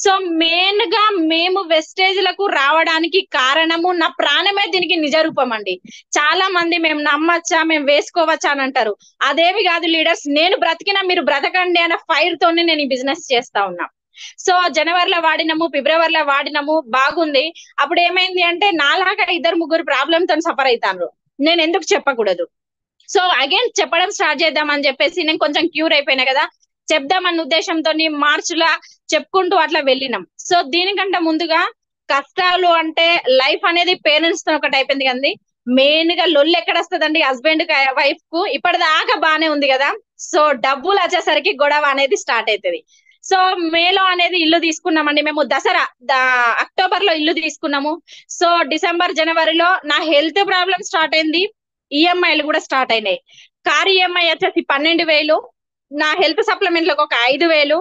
సో మెయిన్ గా మేము వెస్టేజ్ లకు రావడానికి కారణము నా ప్రాణమే దీనికి నిజ రూపం అండి. చాలా మంది మేము నమ్మచ్చా, మేము వేసుకోవచ్చా అని అంటారు. అదేమి కాదు లీడర్స్, నేను బ్రతికినా మీరు బ్రతకండి అనే ఫైర్ తోనే నేను ఈ బిజినెస్ చేస్తా ఉన్నా. సో జనవరిలో వాడినాము, ఫిబ్రవరిలో వాడినాము, బాగుంది. అప్పుడు ఏమైంది అంటే నాలాగా 2-3 ప్రాబ్లమ్ తో సఫర్ అవుతాను. నేను ఎందుకు చెప్పకూడదు, సో అగైన్ చెప్పడం స్టార్ట్ చేద్దాం అని చెప్పేసి నేను కొంచెం క్యూర్ అయిపోయినా కదా, చెప్దామన్న ఉద్దేశంతో మార్చిలా చెప్పుకుంటూ అట్లా వెళ్ళినాం. సో దీనికంటే ముందుగా కష్టాలు అంటే లైఫ్ అనేది పేరెంట్స్ తో ఒకటి అయిపోయింది కదండి. మెయిన్ గా లొల్లి ఎక్కడ వస్తుందండి హస్బెండ్ వైఫ్ కు, ఇప్పటిదాకా బానే ఉంది కదా. సో డబ్బులు వచ్చేసరికి గొడవ అనేది స్టార్ట్ అవుతుంది. సో మేలో అనేది ఇల్లు తీసుకున్నామండి మేము, దసరా అక్టోబర్ లో ఇల్లు తీసుకున్నాము. సో డిసెంబర్ జనవరిలో నా హెల్త్ ప్రాబ్లమ్ స్టార్ట్ అయింది, ఈఎంఐలు కూడా స్టార్ట్ అయినాయి. కార్ ఈఎంఐ వచ్చేసి 12,000, నా హెల్త్ సప్లిమెంట్లకు ఒక 5,000,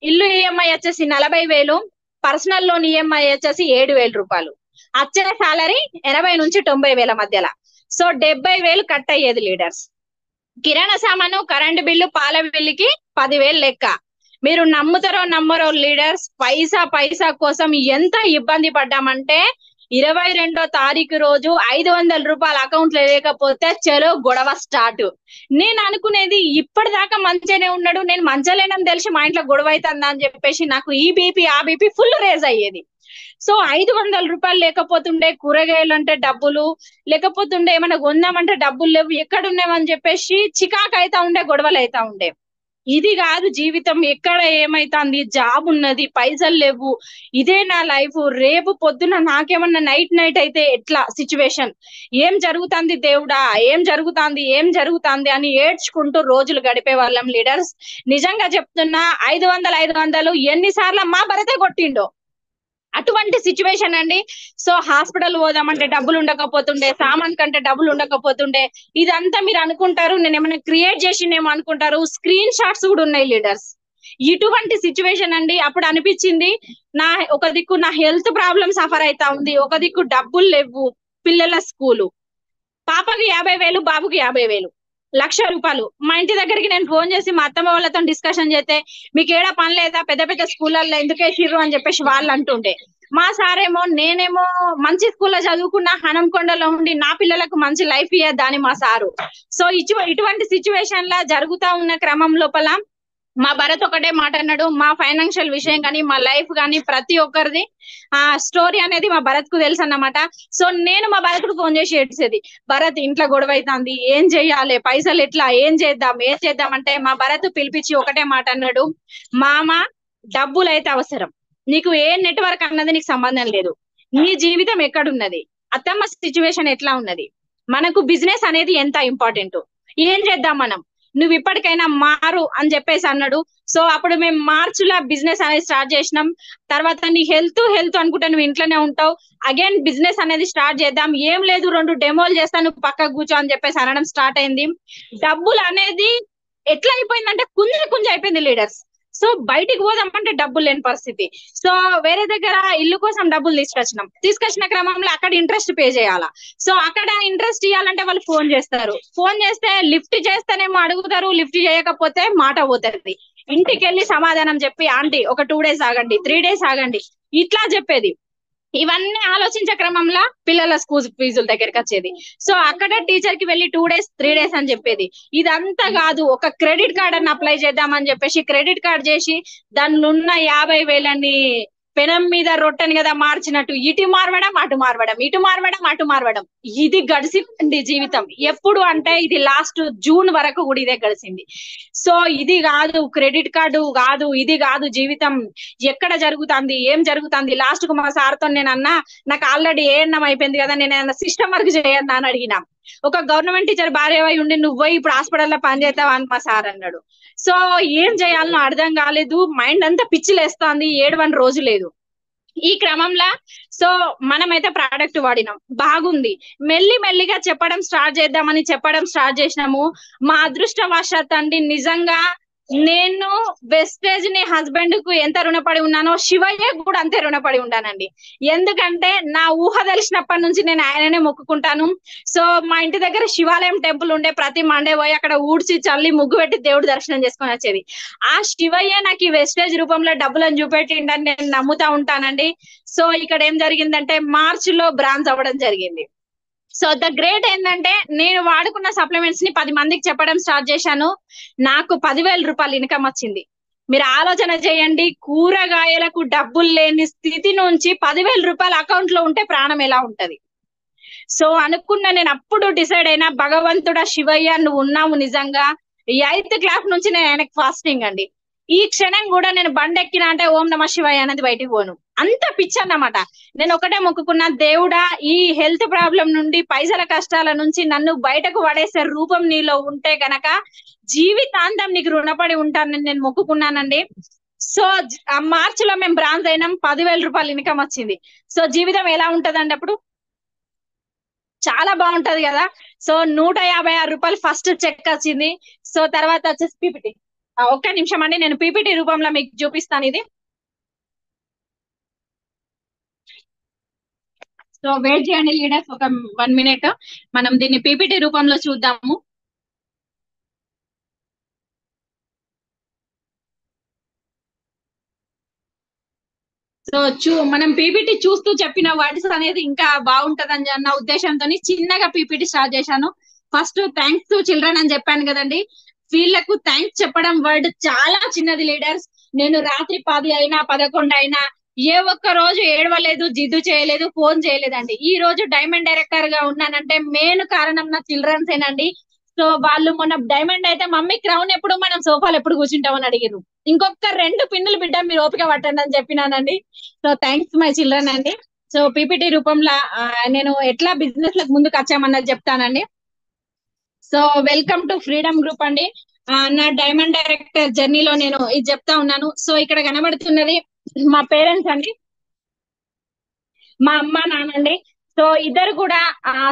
ఇల్లు ఈఎంఐ వచ్చేసి 40,000, పర్సనల్ లోన్ ఈఎంఐ వచ్చేసి 7,000 రూపాయలు. వచ్చే సాలరీ 80 నుంచి 90,000 మధ్యలో. సో 70,000 కట్ అయ్యేది లీడర్స్. కిరాణా సామాను, కరెంట్ బిల్లు, పాల బిల్లుకి 10,000 లెక్క. మీరు నమ్ముతారో నమ్మరో లీడర్స్, పైసా పైసా కోసం ఎంత ఇబ్బంది పడ్డామంటే 22వ తారీఖు రోజు 500 రూపాయలు అకౌంట్ లో లేకపోతే చలో గొడవ స్టార్ట్. నేను అనుకునేది ఇప్పటిదాకా మంచిగానే ఉన్నాడు, నేను మంచలేనని తెలిసి మా ఇంట్లో గొడవ అవుతుందా అని చెప్పేసి నాకు ఈ బీపీ ఆ బీపీ ఫుల్ రేజ్ అయ్యేది. సో 500 రూపాయలు లేకపోతుండే, కూరగాయలు అంటే డబ్బులు లేకపోతుండే, ఏమైనా కొందామంటే డబ్బులు లేవు, ఎక్కడున్నామని చెప్పేసి చికాకు అవుతా ఉండే, గొడవలు అవుతా ఉండే. ఇది కాదు జీవితం, ఎక్కడ ఏమైతుంది, జాబ్ ఉన్నది, పైసలు లేవు, ఇదే నా లైఫ్, రేపు పొద్దున నాకేమన్నా నైట్ అయితే ఎట్లా సిచ్యువేషన్, ఏం జరుగుతుంది దేవుడా, ఏం జరుగుతుంది అని ఏడ్చుకుంటూ రోజులు గడిపే వాళ్ళం లీడర్స్. నిజంగా చెప్తున్నా, 500 ఎన్నిసార్లు మా భరతే కొట్టిండో, అటువంటి సిచ్యువేషన్ అండి. సో హాస్పిటల్ పోదామంటే డబ్బులు ఉండకపోతుండే, సామాన్ కంటే డబ్బులు ఉండకపోతుండే. ఇదంతా మీరు అనుకుంటారు నేను ఏమైనా క్రియేట్ చేసిందేమో అనుకుంటారు, స్క్రీన్ షాట్స్ కూడా ఉన్నాయి లీడర్స్. ఇటువంటి సిచ్యువేషన్ అండి. అప్పుడు అనిపించింది, నా ఒక దిక్కు నా హెల్త్ ప్రాబ్లమ్ సఫర్ అవుతా ఉంది, ఒక దిక్కు డబ్బులు లేవు, పిల్లల స్కూలు, పాపకి 50,000, బాబుకి 50,000, 1,00,000 రూపాయలు. మా ఇంటి దగ్గరికి నేను ఫోన్ చేసి మా అత్తమ్మ వాళ్ళతో డిస్కషన్ చేస్తే, మీకు ఏడా పని లేదా, పెద్ద పెద్ద స్కూళ్ళల్లో ఎందుకు వేసిర్రు అని చెప్పేసి వాళ్ళు అంటుండే. మా సారేమో, నేనేమో మంచి స్కూల్లో చదువుకున్న, హనంకొండలో ఉండి నా పిల్లలకు మంచి లైఫ్ ఇయ్యద్దని మా సారు. సో ఇటువంటి సిచ్యువేషన్ లా జరుగుతా ఉన్న క్రమం లోపల మా భరత్ ఒకటే మాట అన్నాడు, మా ఫైనాన్షియల్ విషయం కానీ మా లైఫ్ కానీ ప్రతి ఒక్కరిది స్టోరీ అనేది మా భరత్ కు తెలుసు అన్నమాట. సో నేను మా భరత్ కు ఫోన్ చేసి ఏడ్చేది, భరత్ ఇంట్లో గొడవ అవుతుంది, ఏం చెయ్యాలి, పైసలు ఎట్లా, ఏం చేద్దాం అంటే మా భరత్ పిలిపించి ఒకటే మాట అన్నాడు, మామ డబ్బులు అయితే అవసరం, నీకు ఏ నెట్వర్క్ అన్నది నీకు సంబంధం లేదు, నీ జీవితం ఎక్కడున్నది, అత్తమ్మ సిచ్యువేషన్ ఎట్లా ఉన్నది, మనకు బిజినెస్ అనేది ఎంత ఇంపార్టెంట్, ఏం చేద్దాం మనం, నువ్వు ఇప్పటికైనా మారు అని చెప్పేసి అన్నాడు. సో అప్పుడు మేము మార్చిలో బిజినెస్ అనేది స్టార్ట్ చేసినాం. తర్వాత నీ హెల్త్ అనుకుంటే నువ్వు ఇంట్లోనే ఉంటావు, అగైన్ బిజినెస్ అనేది స్టార్ట్ చేద్దాం, ఏం లేదు 2 డెమోలు చేస్తా, నువ్వు పక్కకు కూర్చో అని చెప్పేసి అనడం స్టార్ట్ అయింది. డబ్బులు అనేది ఎట్లా అయిపోయిందంటే కుంజ అయిపోయింది లీడర్స్. సో బయటికి పోదామంటే డబ్బులు లేని పరిస్థితి. సో వేరే దగ్గర ఇల్లు కోసం డబ్బులు తీసుకొచ్చిన క్రమంలో అక్కడ ఇంట్రెస్ట్ పే చేయాలా. సో అక్కడ ఇంట్రెస్ట్ ఇవ్వాలంటే వాళ్ళు ఫోన్ చేస్తే లిఫ్ట్ చేస్తేనేమో అడుగుతారు, లిఫ్ట్ చేయకపోతే మాట పోతుంది. ఇంటికి వెళ్ళి సమాధానం చెప్పి, ఆంటీ ఒక 2 days ఆగండి, 3 days ఆగండి, ఇట్లా చెప్పేది. ఇవన్నీ ఆలోచించే క్రమంలో పిల్లల స్కూల్ ఫీజుల దగ్గరికి వచ్చేది. సో అక్కడ టీచర్ కి వెళ్ళి 2 days 3 days అని చెప్పేది. ఇదంతా కాదు, ఒక క్రెడిట్ కార్డ్ అని అప్లై చేద్దామని చెప్పేసి క్రెడిట్ కార్డ్ చేసి దానిలో ఉన్న 50,000 పెనం మీద రొట్టెని కదా మార్చినట్టు ఇటు మార్వడం అటు మార్వడం ఇది గడిచింది జీవితం. ఎప్పుడు అంటే ఇది లాస్ట్ జూన్ వరకు కూడా ఇదే గడిచింది. సో ఇది కాదు, క్రెడిట్ కార్డు కాదు, ఇది కాదు జీవితం, ఎక్కడ జరుగుతుంది, ఏం జరుగుతుంది. లాస్ట్ కు మా సార్తో నేను అన్నా, నాకు ఆల్రెడీ ఏఎన్ఎం అయిపోయింది కదా, నేను సిస్టమ్ వర్క్ చేయన్నా అని అడిగినా. ఒక గవర్నమెంట్ టీచర్ భార్య అయి ఉండి నువ్వు ఇప్పుడు హాస్పిటల్లో పని చేస్తావా అని మా సార్ అన్నాడు. సో ఏం చేయాలనో అర్థం కాలేదు, మైండ్ అంతా పిచ్చిలేస్తోంది, 7 రోజు లేదు. ఈ క్రమంలో సో మనమైతే ప్రోడక్ట్ వాడినాం, బాగుంది, మెల్లిగా చెప్పడం స్టార్ట్ చేసినాము. మా అదృష్టవశాత్తు అండి, నిజంగా నేను వెస్టేజ్ ని హస్బెండ్ కు ఎంత రుణపడి ఉన్నానో శివయ్య కూడా అంతే రుణపడి ఉంటానండి. ఎందుకంటే నా ఊహ తెలిసినప్పటి నుంచి నేను ఆయననే మొక్కుకుంటాను. సో మా ఇంటి దగ్గర శివాలయం టెంపుల్ ఉండే, ప్రతి మండే పోయి అక్కడ ఊడ్చి చల్లి ముగ్గు పెట్టి దేవుడు దర్శనం చేసుకొని వచ్చేది. ఆ శివయ్య నాకు ఈ వెస్టేజ్ రూపంలో డబ్బులను చూపెట్టిండని నేను నమ్ముతా ఉంటానండి. సో ఇక్కడ ఏం జరిగిందంటే మార్చిలో బ్రాంచ్ అవ్వడం జరిగింది. సో ద గ్రేట్ ఏంటంటే, నేను వాడుకున్న సప్లిమెంట్స్ ని 10 మందికి చెప్పడం స్టార్ట్ చేశాను, నాకు 10,000 రూపాయలు ఇన్కమ్ వచ్చింది. మీరు ఆలోచన చేయండి, కూరగాయలకు డబ్బులు లేని స్థితి నుంచి 10,000 రూపాయలు అకౌంట్ లో ఉంటే ప్రాణం ఎలా ఉంటది. సో అనుకున్నా, నేను అప్పుడు డిసైడ్ అయినా, భగవంతుడా శివయ్య నువ్వు ఉన్నావు నిజంగా. 8th క్లాస్ నుంచి నేను ఆయనకు ఫాస్టింగ్ అండి. ఈ క్షణం కూడా నేను బండి ఎక్కినా అంటే ఓం నమ శివాయ అనేది బయటికి పోను, అంత పిచ్చి అన్నమాట. నేను ఒకటే మొక్కుకున్నా, దేవుడా ఈ హెల్త్ ప్రాబ్లం నుండి, పైసల కష్టాల నుంచి నన్ను బయటకు పడేసే రూపం నీలో ఉంటే గనక జీవితాంతం నీకు రుణపడి ఉంటానని నేను మొక్కుకున్నానండి. సో మార్చ్ లో మేము బ్రాంజ్ అయినాం, 10,000 రూపాయలు ఇన్కమ్ వచ్చింది. సో జీవితం ఎలా ఉంటదండి అప్పుడు? చాలా బాగుంటది కదా. సో 156 రూపాయలు ఫస్ట్ చెక్ వచ్చింది. సో తర్వాత వచ్చేసి పీపీటీ. ఒక్క నిమిషం అండి, నేను పీపీటీ రూపంలో మీకు చూపిస్తాను ఇది. సో వెయిట్ చేయండి లీడర్స్, ఒక 1 minute, మనం దీన్ని పీపీటీ రూపంలో చూద్దాము. సో మనం పీపీటీ చూస్తూ చెప్పిన వర్డ్స్ అనేది ఇంకా బాగుంటదని అన్న ఉద్దేశంతో చిన్నగా పీపీటీ స్టార్ట్ చేశాను. ఫస్ట్ థ్యాంక్స్ టు చిల్డ్రన్ అని చెప్పాను కదండి. వీళ్ళకు థ్యాంక్స్ చెప్పడం వర్డ్ చాలా చిన్నది లీడర్స్. నేను రాత్రి 10 అయినా 11 అయినా ఏ ఒక్క రోజు ఏడవలేదు, జిద్దు చేయలేదు, ఫోన్ చేయలేదండి. ఈ రోజు డైమండ్ డైరెక్టర్ గా ఉన్నానంటే మెయిన్ కారణం నా చిల్డ్రన్స్ ఏనండి. సో వాళ్ళు మొన్న డైమండ్ అయితే మమ్మీ క్రౌన్ ఎప్పుడు, మనం సోఫాలు ఎప్పుడు కూర్చుంటామని అడిగారు. ఇంకొక 2 పిన్నులు బిడ్డ మీరు ఓపిక పట్టండి అని చెప్పినానండి. సో థ్యాంక్స్ మై చిల్డ్రన్ అండి. సో పీపీటీ రూపంలో నేను ఎట్లా బిజినెస్ లకు ముందుకు వచ్చామన్నది చెప్తానండి. So welcome to freedom group అండి. నా డైమండ్ డైరెక్టర్ జర్నీలో నేను ఇది చెప్తా ఉన్నాను. సో ఇక్కడ కనబడుతున్నది మా పేరెంట్స్ అండి, మా అమ్మ నాన్నండి. సో ఇద్దరు కూడా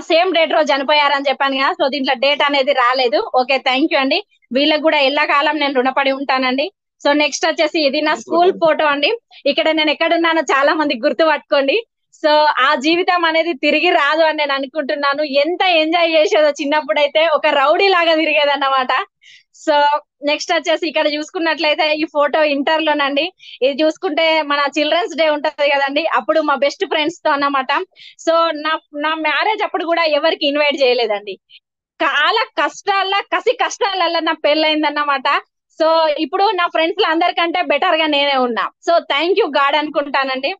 సేమ్ డేట్ రోజు చనిపోయారని చెప్పాను కదా. సో దీంట్లో డేట్ అనేది రాలేదు. ఓకే, థ్యాంక్ యూ అండి. వీళ్ళకి కూడా ఎల్లకాలం నేను రుణపడి ఉంటానండి. సో నెక్స్ట్ వచ్చేసి ఇది నా స్కూల్ ఫోటో అండి. ఇక్కడ నేను ఎక్కడున్నానో చాలా మంది గుర్తు పట్టుకోండి. సో ఆ జీవితం అనేది తిరిగి రాదు అని నేను అనుకుంటున్నాను. ఎంత ఎంజాయ్ చేసేదో చిన్నప్పుడు అయితే, ఒక రౌడీ లాగా తిరిగేది అన్నమాట. సో నెక్స్ట్ వచ్చేసి ఇక్కడ చూసుకున్నట్లయితే ఈ ఫోటో ఇంటర్ లోనండి. ఇది చూసుకుంటే మన చిల్డ్రన్స్ డే ఉంటది కదండి, అప్పుడు మా బెస్ట్ ఫ్రెండ్స్ తో అన్నమాట. సో నా మ్యారేజ్ అప్పుడు కూడా ఎవరికి ఇన్వైట్ చేయలేదండి. చాలా కసి కష్టాలల్లో నా పెళ్ళైంది అన్నమాట. సో ఇప్పుడు నా ఫ్రెండ్స్ లో అందరికంటే బెటర్ గా నేనే ఉన్నా. సో థ్యాంక్ యూ గాడ్ అనుకుంటానండి.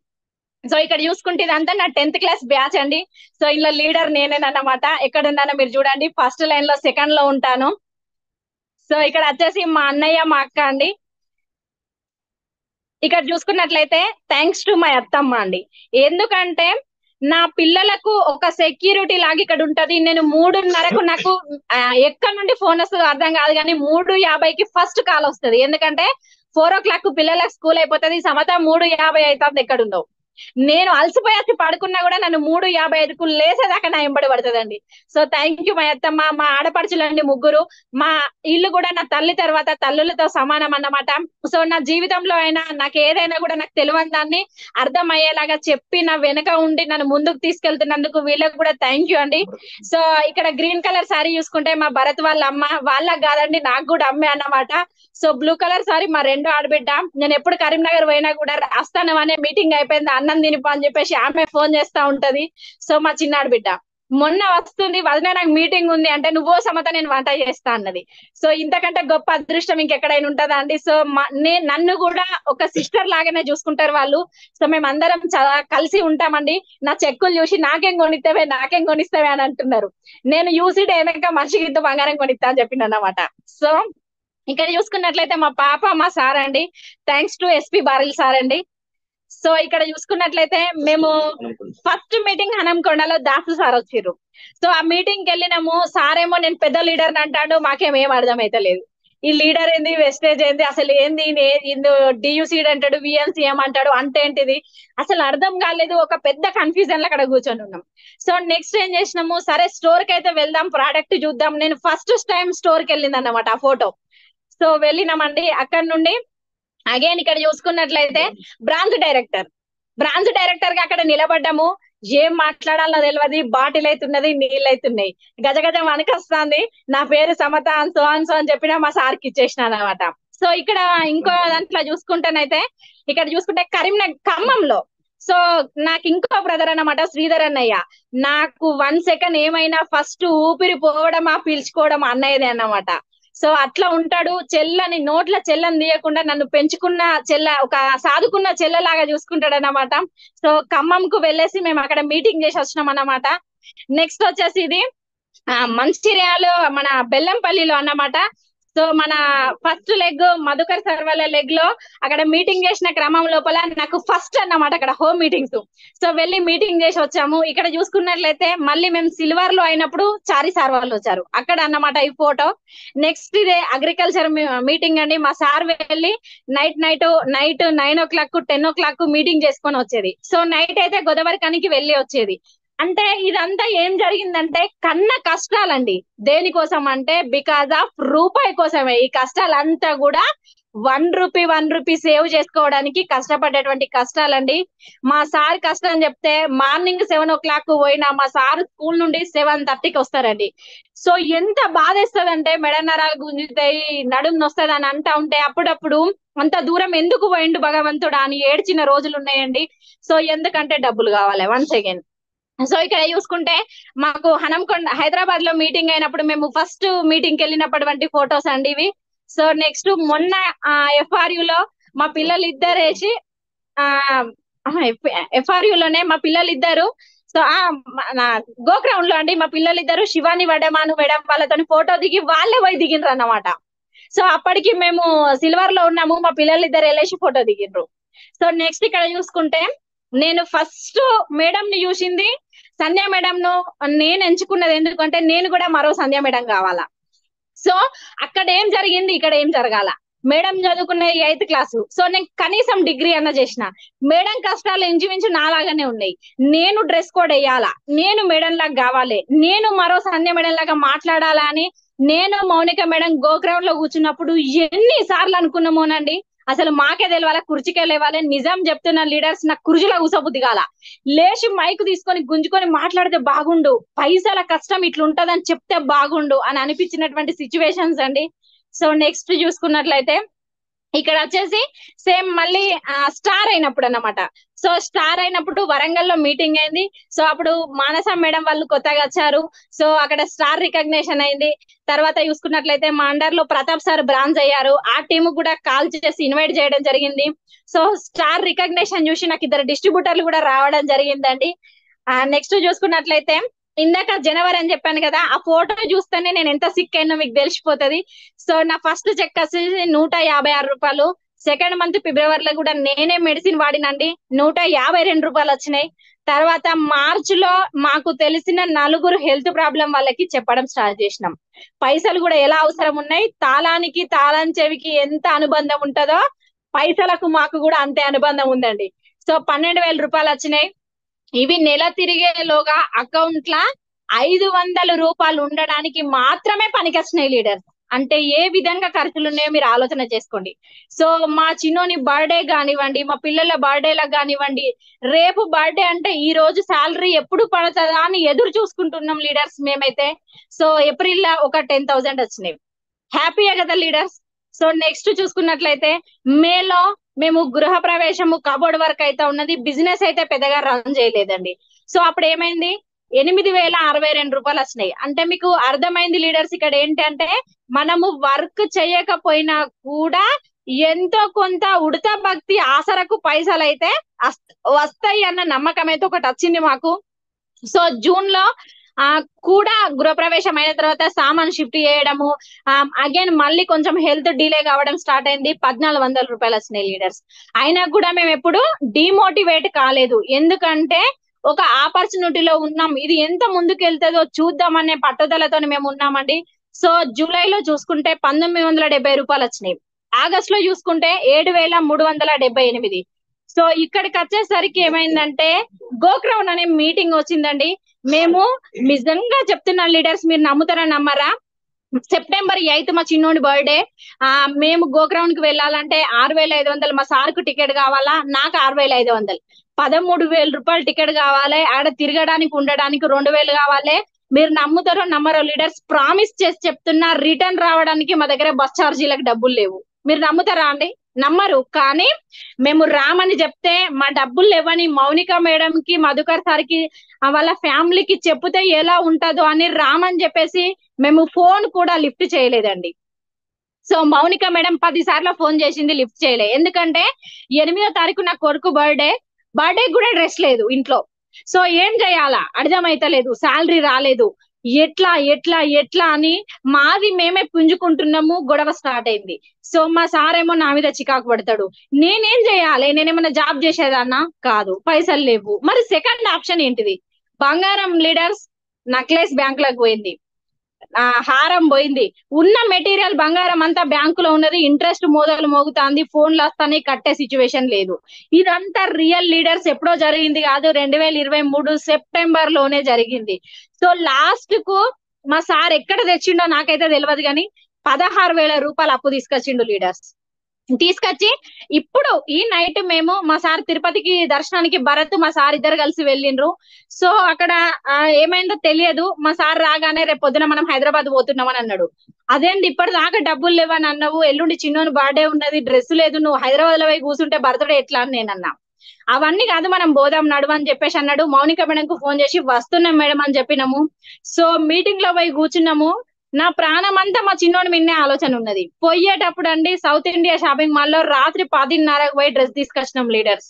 సో ఇక్కడ చూసుకుంటే ఇదంతా నా 10th క్లాస్ బ్యాచ్ అండి. సో ఇలా లీడర్ నేనేనన్నమాట. ఎక్కడ ఉన్నానో మీరు చూడండి, ఫస్ట్ లైన్ లో సెకండ్ లో ఉంటాను. సో ఇక్కడ వచ్చేసి మా అన్నయ్య మా అక్క అండి. ఇక్కడ చూసుకున్నట్లయితే థ్యాంక్స్ టు మై అత్తమ్మ అండి. ఎందుకంటే నా పిల్లలకు ఒక సెక్యూరిటీ లాగా ఇక్కడ ఉంటది. నేను 3:30కు నాకు ఎక్కడి నుండి ఫోన్ వస్తుందో అర్థం కాదు, కానీ 3:50కి ఫస్ట్ కాల్ వస్తుంది. ఎందుకంటే 4 o'clock పిల్లలకు స్కూల్ అయిపోతుంది. సమత 3:50 అవుతుంది ఎక్కడ ఉండవు. నేను అలసిపోయేసి పడుకున్నా కూడా నన్ను 3:55కు లేసేదాకా నా ఎంబడి పడుతుందండి. సో థ్యాంక్ యూ మై అత్తమ్మ. మా ఆడపడుచులండి ముగ్గురు. మా ఇల్లు కూడా నా తల్లి తర్వాత తల్లులతో సమానం అన్నమాట. సో నా జీవితంలో అయినా నాకు ఏదైనా కూడా నాకు తెలియని దాన్ని అర్థమయ్యేలాగా చెప్పి నా వెనక ఉండి నన్ను ముందుకు తీసుకెళ్తున్నందుకు వీళ్ళకి కూడా థ్యాంక్ యూ అండి. సో ఇక్కడ గ్రీన్ కలర్ సారీ చూసుకుంటే మా భరత్ వాళ్ళ అమ్మ, వాళ్ళకి కాదండి నాకు కూడా అమ్మే అన్నమాట. సో బ్లూ కలర్ సారీ మా రెండో ఆడబిడ్డ. నేను ఎప్పుడు కరీంనగర్ పోయినా కూడా రాస్తాను అనే మీటింగ్ అయిపోయింది, అన్నం తినిపో అని చెప్పేసి ఆమె ఫోన్ చేస్తా ఉంటది. సో మా చిన్న ఆడబిడ్డ మొన్న వస్తుంది, వదిన నాకు మీటింగ్ ఉంది అంటే, నువ్వో సమత నేను వంట చేస్తా అన్నది. సో ఇంతకంటే గొప్ప అదృష్టం ఇంకెక్కడైనా ఉంటుందా అండి. సో నన్ను కూడా ఒక సిస్టర్ లాగానే చూసుకుంటారు వాళ్ళు. సో మేమందరం కలిసి ఉంటామండి. నా చెక్కులు చూసి నాకేం కొనిస్తావే అని అంటున్నారు. నేను యూసిడ్ అయినాక మనిషికి ఇంత బంగారం కొనిస్తా అని చెప్పింది అన్నమాట. సో ఇక్కడ చూసుకున్నట్లయితే మా పాప మా సార్ అండి. Thanks to SP Baril sir అండి. సో ఇక్కడ చూసుకున్నట్లయితే మేము ఫస్ట్ మీటింగ్ హనంకొండలో దాసు సార్ వచ్చిర్రు. సో ఆ మీటింగ్ కి వెళ్ళినాము. సార్ ఏమో నేను పెద్ద లీడర్ అంటాడు, మాకేమేం అర్థం అయితే లేదు. ఈ లీడర్ ఏంది, వెస్టేజ్ ఏంది, అసలు ఏంది, డియూసీడ్ అంటాడు, విఎన్సీఎం అంటాడు, అంటే ఏంటిది అసలు అర్థం కాలేదు. ఒక పెద్ద కన్ఫ్యూజన్ లో అక్కడ కూర్చొని ఉన్నాం. సో నెక్స్ట్ ఏం చేసినాము, సరే స్టోర్ కి అయితే వెళ్దాం, ప్రోడక్ట్ చూద్దాం. నేను ఫస్ట్ టైం స్టోర్ కి వెళ్ళింది అన్నమాట ఆ ఫోటో. సో వెళ్ళినామండి. అక్కడ నుండి అగైన్ ఇక్కడ చూసుకున్నట్లయితే బ్రాంచ్ డైరెక్టర్ గా అక్కడ నిలబడ్డాము. ఏం మాట్లాడాలో తెలియదు, బాటిల్ అవుతున్నది, నీళ్ళు అవుతున్నాయి, గజగజ వనకొస్తుంది. నా పేరు సమత సో అని చెప్పిన మా సార్కి ఇచ్చేసిన అనమాట. సో ఇక్కడ ఇంకో దాంట్లో చూసుకుంటేనైతే ఇక్కడ చూసుకుంటే ఖమ్మంలో సో నాకు ఇంకో బ్రదర్ అన్నమాట, శ్రీధర్ అన్నయ్య. నాకు 1 సెకండ్ ఏమైనా ఫస్ట్ ఊపిరి పోవడమా పీల్చుకోవడం అన్నయ్యదే అన్నమాట. సో అట్లా ఉంటాడు. చెల్లని నోట్ల చెల్లని తీయకుండా నన్ను పెంచుకున్న ఒక సాదుకున్న చెల్లలాగా చూసుకుంటాడు అన్నమాట. సో ఖమ్మంకు వెళ్ళేసి మేము అక్కడ మీటింగ్ చేసి వచ్చినాం అన్నమాట. నెక్స్ట్ వచ్చేసి ఇది మంచిర్యాల మన బెల్లంపల్లిలో అన్నమాట. సో మన ఫస్ట్ లెగ్ మధుకర్ సర్ వాళ్ళ లెగ్ లో అక్కడ మీటింగ్ చేసిన క్రమం లోపల నాకు ఫస్ట్ అన్నమాట అక్కడ హోమ్ మీటింగ్స్. సో వెళ్ళి మీటింగ్ చేసి వచ్చాము. ఇక్కడ చూసుకున్నట్లయితే మళ్ళీ మేము సిల్వర్ లో అయినప్పుడు చారి సార్ వాళ్ళు వచ్చారు అక్కడ అన్నమాట ఈ ఫోటో. నెక్స్ట్ ఇదే అగ్రికల్చర్ మీటింగ్ అండి. మా సార్ వెళ్ళి నైట్ 9 o'clock 10 o'clock మీటింగ్ చేసుకొని వచ్చేది. సో నైట్ అయితే గోదావరి కనికి వెళ్ళి వచ్చేది. అంటే ఇదంతా ఏం జరిగిందంటే కన్న కష్టాలండి. దేనికోసం అంటే బికాజ్ ఆఫ్ రూపాయి కోసమే ఈ కష్టాలంతా కూడా 1 రూపీ సేవ్ చేసుకోవడానికి కష్టపడేటువంటి కష్టాలండి. మా సార్ కష్టం చెప్తే మార్నింగ్ 7 o'clock పోయినా మా సార్ స్కూల్ నుండి 7:30కి వస్తారండి. సో ఎంత బాధేస్తుందంటే మెడ నరాలు గుంజుతాయి, నడుము నొస్తుంది అని అంటా ఉంటే అప్పుడప్పుడు అంత దూరం ఎందుకు పోయిండు భగవంతుడా అని ఏడ్చిన రోజులు ఉన్నాయండి. సో ఎందుకంటే డబ్బులు కావాలి వన్స్ అగైన్. సో ఇక్కడ చూసుకుంటే మాకు హనంకొండ హైదరాబాద్ లో మీటింగ్ అయినప్పుడు మేము ఫస్ట్ మీటింగ్ కి వెళ్ళినటువంటి ఫొటోస్ అండి ఇవి. సో నెక్స్ట్ మొన్న FRU లో మా పిల్లలు ఇద్దరు వేసి FRU లోనే మా పిల్లలు ఇద్దరు సో గోగ్రౌండ్ లో అండి మా పిల్లలు ఇద్దరు శివాని వడమాను మేడం వాళ్ళతో ఫోటో దిగి వాళ్ళే పోయి దిగిండ్రు అన్నమాట. సో అప్పటికి మేము సిల్వర్ లో ఉన్నాము, మా పిల్లలు ఇద్దరు వెళ్ళేసి ఫోటో దిగిండ్రు. సో నెక్స్ట్ ఇక్కడ చూసుకుంటే నేను ఫస్ట్ మేడం ని చూసింది సంధ్య మేడం ను నేను ఎంచుకున్నది ఎందుకంటే నేను కూడా మరో సంధ్య మేడం కావాలా. సో అక్కడ ఏం జరిగింది ఇక్కడ ఏం జరగాల. మేడం చదువుకున్నది 8th క్లాసు. సో నేను కనీసం డిగ్రీ అన్న చేసిన. మేడం కష్టాలు ఇంచుమించు నాలాగానే ఉన్నాయి. నేను డ్రెస్ కోడ్ వేయాలా, నేను మేడం లాగా కావాలి, నేను మరో సంధ్య మేడం లాగా మాట్లాడాలా అని నేను మౌనిక మేడం గోగ్రౌండ్ లో కూర్చున్నప్పుడు ఎన్ని సార్లు అనుకున్నామోనండి. అసలు మాకే తెలియాల కుర్చీకే లేవాలి. నిజం చెప్తున్న లీడర్స్ నాకు కుర్చీలో కూసబుద్ధి కాల. లేచి మైక్ తీసుకొని గుంజుకొని మాట్లాడితే బాగుండు, పైసల కష్టం ఇట్లుంటదని చెప్తే బాగుండు అని అనిపించినటువంటి సిచ్యువేషన్స్ అండి. సో నెక్స్ట్ చూసుకున్నట్లయితే ఇక్కడ వచ్చేసి సేమ్ మళ్ళీ స్టార్ అయినప్పుడు అన్నమాట. సో స్టార్ అయినప్పుడు వరంగల్ లో మీటింగ్ అయింది. సో అప్పుడు మానస మేడం వాళ్ళు కొత్తగా వచ్చారు. సో అక్కడ స్టార్ రికగ్నేషన్ అయింది. తర్వాత చూసుకున్నట్లయితే మా అండర్ లో ప్రతాప్ సార్ బ్రాంజ్ అయ్యారు. ఆ టీమ్ కూడా కాల్ చేసి ఇన్వైట్ చేయడం జరిగింది. సో స్టార్ రికగ్నేషన్ చూసి నాకు 2 డిస్ట్రిబ్యూటర్లు కూడా రావడం జరిగిందండి. నెక్స్ట్ చూసుకున్నట్లయితే ఇందాక జనవరి అని చెప్పాను కదా, ఆ ఫోటో చూస్తేనే నేను ఎంత సిక్ అయినా మీకు తెలిసిపోతుంది. సో నా ఫస్ట్ చెక్ వచ్చేసి 156 రూపాయలు. సెకండ్ మంత్ ఫిబ్రవరిలో కూడా నేనే మెడిసిన్ వాడినండి, 152 రూపాయలు వచ్చినాయి. తర్వాత మార్చ్ లో మాకు తెలిసిన 4 హెల్త్ ప్రాబ్లం వాళ్ళకి చెప్పడం స్టార్ట్ చేసినాం. పైసలు కూడా ఎలా అవసరం ఉన్నాయి, తాళానికి తాళం చెవికి ఎంత అనుబంధం ఉంటుందో పైసలకు మాకు కూడా అంతే అనుబంధం ఉందండి. సో 12,000 రూపాయలు వచ్చినాయి. ఇవి నెల తిరిగేలోగా అకౌంట్ లా 500 రూపాయలు ఉండడానికి మాత్రమే పనికొచ్చినాయి లీడర్స్. అంటే ఏ విధంగా ఖర్చులు ఉన్నాయో మీరు ఆలోచన చేసుకోండి. సో మా చిన్నోని బర్త్డే కానివ్వండి, మా పిల్లల బర్త్డేలకు కానివ్వండి, రేపు బర్త్డే అంటే ఈ రోజు శాలరీ ఎప్పుడు పడుతుందా అని ఎదురు చూసుకుంటున్నాం లీడర్స్ మేమైతే. సో ఏప్రిల్ లో ఒక 10,000 వచ్చినాయి. హ్యాపీయే కదా లీడర్స్. సో నెక్స్ట్ చూసుకున్నట్లయితే మేలో మేము గృహ ప్రవేశము కబోర్డ్ వర్క్ అయితే ఉన్నది, బిజినెస్ అయితే పెద్దగా రన్ చేయలేదండి. సో అప్పుడు ఏమైంది, 8,062 రూపాయలు వచ్చినాయి. అంటే మీకు అర్థమైంది లీడర్స్ ఇక్కడ ఏంటంటే మనము వర్క్ చేయకపోయినా కూడా ఎంతో కొంత ఉడత భక్తి ఆసరకు పైసలు అయితే వస్తాయి అన్న నమ్మకం అయితే ఒకటి వచ్చింది మాకు. సో జూన్ లో కూడా గృహప్రవేశం అయిన తర్వాత సామాన్ షిఫ్ట్ చేయడము, అగైన్ మళ్ళీ కొంచెం హెల్త్ డిలే కావడం స్టార్ట్ అయింది. 1,400 రూపాయలు వచ్చినాయి లీడర్స్. అయినా కూడా మేము ఎప్పుడు డిమోటివేట్ కాలేదు. ఎందుకంటే ఒక ఆపర్చునిటీలో ఉన్నాం, ఇది ఎంత ముందుకు వెళ్తుందో చూద్దామనే పట్టుదలతో మేము ఉన్నామండి. సో జూలైలో చూసుకుంటే 1,970 రూపాయలు వచ్చినాయి. ఆగస్ట్ లో చూసుకుంటే 7,378. సో ఇక్కడికి వచ్చేసరికి ఏమైందంటే గోక్రౌన్ అనే మీటింగ్ వచ్చిందండి. మేము నిజంగా చెప్తున్నా లీడర్స్, మీరు నమ్ముతారా నమ్మరా, సెప్టెంబర్ 8 మా చిన్నోడి బర్త్డే. మేము గోగ్రౌండ్ కి వెళ్ళాలంటే 6,500. మా సార్కు టికెట్ కావాలా, నాకు 6,500. 13,000 రూపాయలు టికెట్ కావాలి. ఆడ తిరగడానికి ఉండడానికి 2,000 కావాలి. మీరు నమ్ముతారో నమ్మరో లీడర్స్, ప్రామిస్ చేసి చెప్తున్నా, రిటర్న్ రావడానికి మా దగ్గర బస్ ఛార్జీలకు డబ్బులు లేవు. మీరు నమ్ముతారా అండి? నమ్మరు. కానీ మేము రామని చెప్తే మా డబ్బులు లేవని మౌనిక మేడం కి, మధుకర్ సార్ కి, వాళ్ళ ఫ్యామిలీకి చెప్తే ఎలా ఉంటుందో అని రామని చెప్పేసి మేము ఫోన్ కూడా లిఫ్ట్ చేయలేదండి. సో మౌనిక మేడం 10 సార్లు ఫోన్ చేసింది, లిఫ్ట్ చేయలే. ఎందుకంటే 8వ తారీఖు నా కొడుకు బర్త్డే కూడా డ్రెస్ లేదు ఇంట్లో. సో ఏం చేయాలా అర్థమైతలేదు, శాలరీ రాలేదు, ఎట్లా ఎట్లా ఎట్లా అని మాది మేమే పుంజుకుంటున్నాము. గొడవ స్టార్ట్ అయింది. సో మా సార్ ఏమో నా మీద చికాకు పడతాడు. నేనేం చేయాలి? నేనేమన్నా జాబ్ చేసేదాన్నా కాదు, పైసలు లేవు. మరి సెకండ్ ఆప్షన్ ఏంటిది? బంగారం లీడర్స్, నక్లెస్ బ్యాంక్ లకు పోయింది, హారం పోయింది, ఉన్న మెటీరియల్ బంగారం అంతా బ్యాంకులో ఉన్నది, ఇంట్రెస్ట్ మోదలు మోగుతాంది, ఫోన్లు వస్తానే కట్టే సిచ్యువేషన్ లేదు. ఇదంతా రియల్ లీడర్స్ ఎప్పుడో జరిగింది కాదు, 2023 సెప్టెంబర్ లోనే జరిగింది. సో లాస్ట్ కు మా సార్ ఎక్కడ తెచ్చిండో నాకైతే తెలియదు, కానీ 16,000 రూపాయలు అప్పు తీసుకొచ్చిండు లీడర్స్. తీసుకొచ్చి ఇప్పుడు ఈ నైట్ మేము మా సార్ తిరుపతికి దర్శనానికి భరత్ మా సార్ ఇద్దరు కలిసి వెళ్ళిండ్రు. సో అక్కడ ఏమైందో తెలియదు. మా సార్ రాగానే రేపు పొద్దున మనం హైదరాబాద్ పోతున్నామని అన్నాడు. అదేంటి ఇప్పటిదాకా డబ్బులు లేవని అన్నావు, ఎల్లుండి చిన్నోని బర్త్డే ఉన్నది, డ్రెస్ లేదు, నువ్వు హైదరాబాద్ లో పోయి కూర్చుంటే బర్త్డే ఎట్లా అని నేను అన్నా. అవన్నీ కాదు, మనం పోదాం నడువు అని చెప్పేసి అన్నాడు. మౌనిక మేడంకు ఫోన్ చేసి వస్తున్నాం మేడం అని చెప్పినాము. సో మీటింగ్ లో పోయి కూర్చున్నాము. నా ప్రాణం అంతా మా చిన్నోడి మిన్నే ఆలోచన ఉన్నది. పోయేటప్పుడు అండి సౌత్ ఇండియా షాపింగ్ మాల్ లో రాత్రి 10:30కు పోయి డ్రెస్ తీసుకొచ్చినాం లీడర్స్.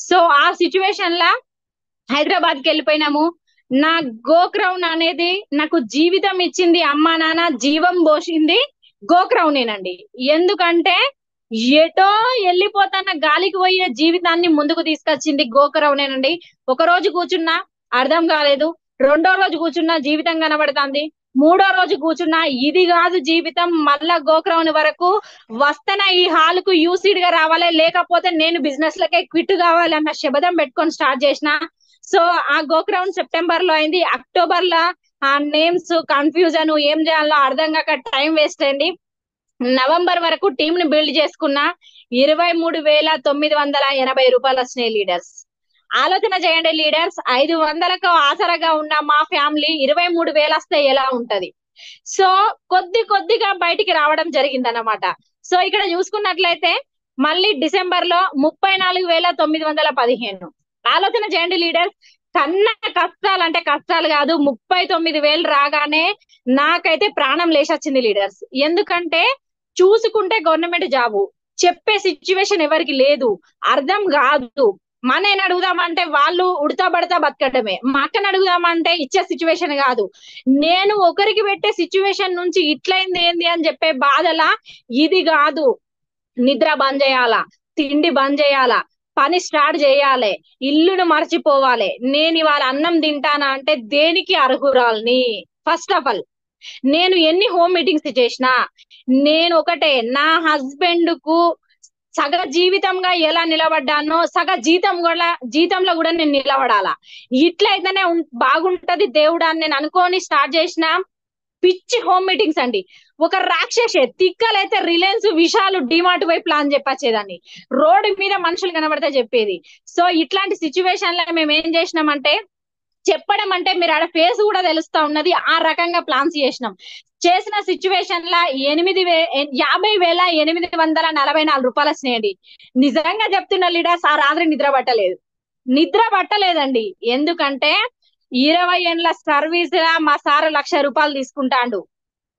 సో ఆ సిచ్యువేషన్ లా హైదరాబాద్ కి వెళ్ళిపోయినాము. నా గోక్రౌన్ అనేది నాకు జీవితం ఇచ్చింది, అమ్మా నాన్న జీవం పోసింది గోక్రౌనేనండి. ఎందుకంటే ఎటో వెళ్ళిపోతాన్న గాలికి పోయే జీవితాన్ని ముందుకు తీసుకొచ్చింది గోక్రౌనేనండి. ఒక రోజు కూర్చున్నా అర్థం కాలేదు, రెండో రోజు కూర్చున్నా జీవితం కనబడుతుంది, మూడో రోజు కూర్చున్నా ఇది కాదు జీవితం, మళ్ళా గోక్రౌన్ వరకు వస్తన ఈ హాల్ కు యూసీడ్ గా రావాలి, లేకపోతే నేను బిజినెస్ లకే క్విట్ కావాలి అన్న శబదం పెట్టుకొని స్టార్ట్ చేసిన. సో ఆ గోక్రౌన్ సెప్టెంబర్ లో అయింది. అక్టోబర్ లో ఆ నేమ్స్ కన్ఫ్యూజన్, ఏం చేయాలో అర్థం కాక టైం వేస్ట్ అయింది. నవంబర్ వరకు టీం ని బిల్డ్ చేసుకున్న 23,980 రూపాయలు వచ్చినాయి లీడర్స్. ఆలోచన చేయండి లీడర్స్, 500కు ఆసరగా ఉన్న మా ఫ్యామిలీ 23,000 వస్తే ఎలా ఉంటది? సో కొద్దిగా బయటికి రావడం జరిగింది అన్నమాట. సో ఇక్కడ చూసుకున్నట్లయితే మళ్ళీ డిసెంబర్ లో 34,915. ఆలోచన చేయండి లీడర్స్, కన్నా కష్టాలు అంటే కష్టాలు కాదు, 39,000 రాగానే నాకైతే ప్రాణం లేచొచ్చింది లీడర్స్. ఎందుకంటే చూసుకుంటే గవర్నమెంట్ జాబు, చెప్పే సిచ్యువేషన్ ఎవరికి లేదు, అర్థం కాదు. మా నేను అడుగుదామంటే వాళ్ళు ఉడతా పడతా బతకడమే, మా అక్కని అడుగుదామంటే ఇచ్చే సిచ్యువేషన్ కాదు. నేను ఒకరికి పెట్టే సిచ్యువేషన్ నుంచి ఇట్లయింది ఏంది అని చెప్పే బాధలా ఇది కాదు. నిద్ర బంద్ చేయాలా, తిండి బంద్ చేయాలా, పని స్టార్ట్ చేయాలి, ఇల్లును మర్చిపోవాలి. నేను ఇవాళ అన్నం తింటానా అంటే దేనికి అర్హురాల్ని? ఫస్ట్ ఆఫ్ ఆల్ నేను ఎన్ని హోమ్ మీటింగ్స్ చేసినా, నేను ఒకటే, నా హస్బెండ్ కు సగ జీవితంగా ఎలా నిలబడ్డానో సగ జీతంలో కూడా నేను నిలబడాలా. ఇట్లయితేనే బాగుంటది దేవుడా అని నేను అనుకోని స్టార్ట్ చేసిన పిచ్చి హోమ్ మీటింగ్స్ అండి. ఒక రాక్షసే తిక్కలైతే రిలయన్స్, విశాల్, డిమార్ట్ పోయి ప్లాన్ చెప్పచ్చేదాన్ని, రోడ్డు మీద మనుషులు కనబడితే చెప్పేది. సో ఇట్లాంటి సిచ్యువేషన్ లో మేము ఏం చేసినామంటే, చెప్పడం అంటే మీరు ఆడ ఫేస్ కూడా తెలుస్తా ఉన్నది, ఆ రకంగా ప్లాన్స్ చేసిన సిచ్యువేషన్ లా 50,844 రూపాయలు వచ్చినాయండి. నిజంగా చెప్తున్న లీడర్స్, ఆ రాత్రి నిద్ర పట్టలేదండి. ఎందుకంటే 20 ఏళ్ళ సర్వీస్ లా మా సార్ 1,00,000 రూపాయలు తీసుకుంటాండు.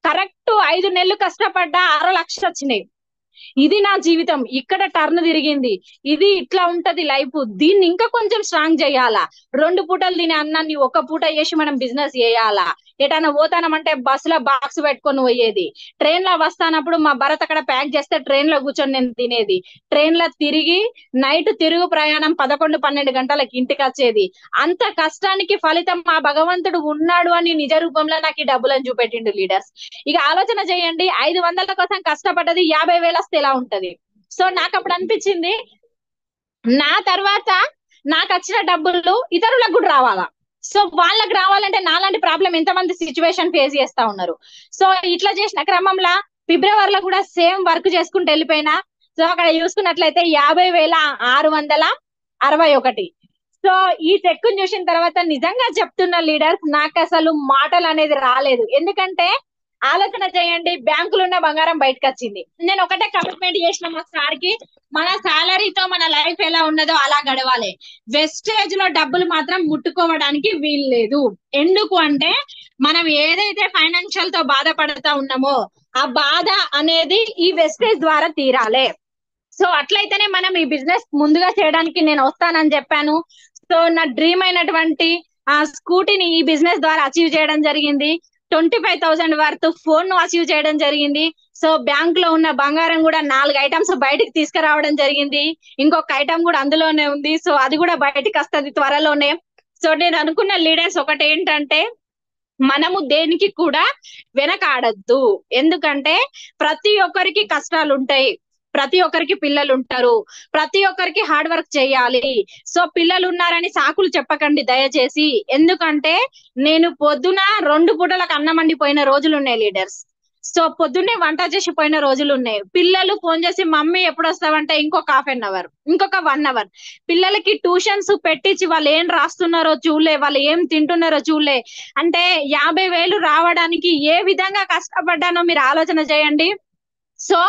కరెక్ట్ 5 నెలలు కష్టపడ్డా 6 లక్షలు వచ్చినాయి. ఇది నా జీవితం, ఇక్కడ టర్న్ తిరిగింది. ఇది ఇట్లా ఉంటది లైఫ్, దీన్ని ఇంకా కొంచెం స్ట్రాంగ్ చేయాలా. 2 పూటలు తినే అన్నాన్ని 1 పూట చేసి మనం బిజినెస్ చేయాలా. ఎటన్నా పోతానమంటే బస్సులో బాక్స్ పెట్టుకొని పోయేది, ట్రైన్ లో వస్తానప్పుడు మా భరత్ అక్కడ ప్యాక్ చేస్తే ట్రైన్ లో కూర్చొని నేను తినేది, ట్రైన్ లో తిరిగి నైట్ తిరుగు ప్రయాణం 11-12 గంటలకు ఇంటికి వచ్చేది. అంత కష్టానికి ఫలితం మా భగవంతుడు ఉన్నాడు అని నిజ రూపంలో నాకు ఈ డబ్బులను చూపెట్టిండు లీడర్స్. ఇక ఆలోచన చేయండి, 500 కోసం కష్టపడ్డది 50,000 వస్తే ఎలా ఉంటది? సో నాకు అప్పుడు అనిపించింది, నా తర్వాత నాకు వచ్చిన డబ్బులు ఇతరులకు కూడా రావాలా. సో వాళ్ళకి రావాలంటే నాలాంటి ప్రాబ్లం ఎంతమంది సిచ్యువేషన్ ఫేస్ చేస్తా ఉన్నారు. సో ఇట్లా చేసిన క్రమంలో ఫిబ్రవరిలో కూడా సేమ్ వర్క్ చేసుకుంటూ వెళ్ళిపోయినా. సో అక్కడ చూసుకున్నట్లయితే 50,661. సో ఈ చెక్ చూసిన తర్వాత నిజంగా చెప్తున్న లీడర్స్, నాకు అసలు మాటలు అనేది రాలేదు. ఎందుకంటే ఆలోచన చేయండి, బ్యాంకులో ఉన్న బంగారం బయటకు వచ్చింది. నేను ఒకటే కమిట్మెంట్ చేసిన మా సార్ కి, మన సాలరీతో మన లైఫ్ ఎలా ఉన్నదో అలా గడవాలి, వెస్టేజ్ లో డబ్బులు మాత్రం ముట్టుకోవడానికి వీలు లేదు. ఎందుకు అంటే మనం ఏదైతే ఫైనాన్షియల్ తో బాధపడతా ఉన్నామో ఆ బాధ అనేది ఈ వెస్టేజ్ ద్వారా తీరాలి. సో అట్లయితేనే మనం ఈ బిజినెస్ ముందుగా చేయడానికి నేను వస్తానని చెప్పాను. సో సో నా డ్రీమ్ అయినటువంటి ఆ స్కూటీని ఈ బిజినెస్ ద్వారా అచీవ్ చేయడం జరిగింది. 25,000 వర్త్ ఫోన్ ను అచీవ్ చేయడం జరిగింది. సో బ్యాంక్ లో ఉన్న బంగారం కూడా 4 ఐటమ్స్ బయటికి తీసుకురావడం జరిగింది. ఇంకొక ఐటమ్ కూడా అందులోనే ఉంది. సో అది కూడా బయటికి వస్తుంది త్వరలోనే. సో నేను అనుకున్న లీడర్స్ ఒకటి ఏంటంటే, మనము దేనికి కూడా వెనకాడద్దు. ఎందుకంటే ప్రతి ఒక్కరికి కష్టాలు ఉంటాయి, ప్రతి ఒక్కరికి పిల్లలు ఉంటారు, ప్రతి ఒక్కరికి హార్డ్ వర్క్ చేయాలి. సో పిల్లలు ఉన్నారని సాకులు చెప్పకండి దయచేసి. ఎందుకంటే నేను పొద్దున 2 పూటలకు అన్నం వండిపోయిన రోజులు ఉన్నాయి లీడర్స్. సో పొద్దున్నే వంట చేసిపోయిన రోజులు ఉన్నాయి. పిల్లలు ఫోన్ చేసి మమ్మీ ఎప్పుడు వస్తావంటే ఇంకొక హాఫ్ అన్ అవర్, ఇంకొక 1 అవర్. పిల్లలకి ట్యూషన్స్ పెట్టించి వాళ్ళు ఏం రాస్తున్నారో చూడలే, వాళ్ళు ఏం తింటున్నారో చూడలే. అంటే 50,000 రావడానికి ఏ విధంగా కష్టపడ్డానో మీరు ఆలోచన చేయండి. సో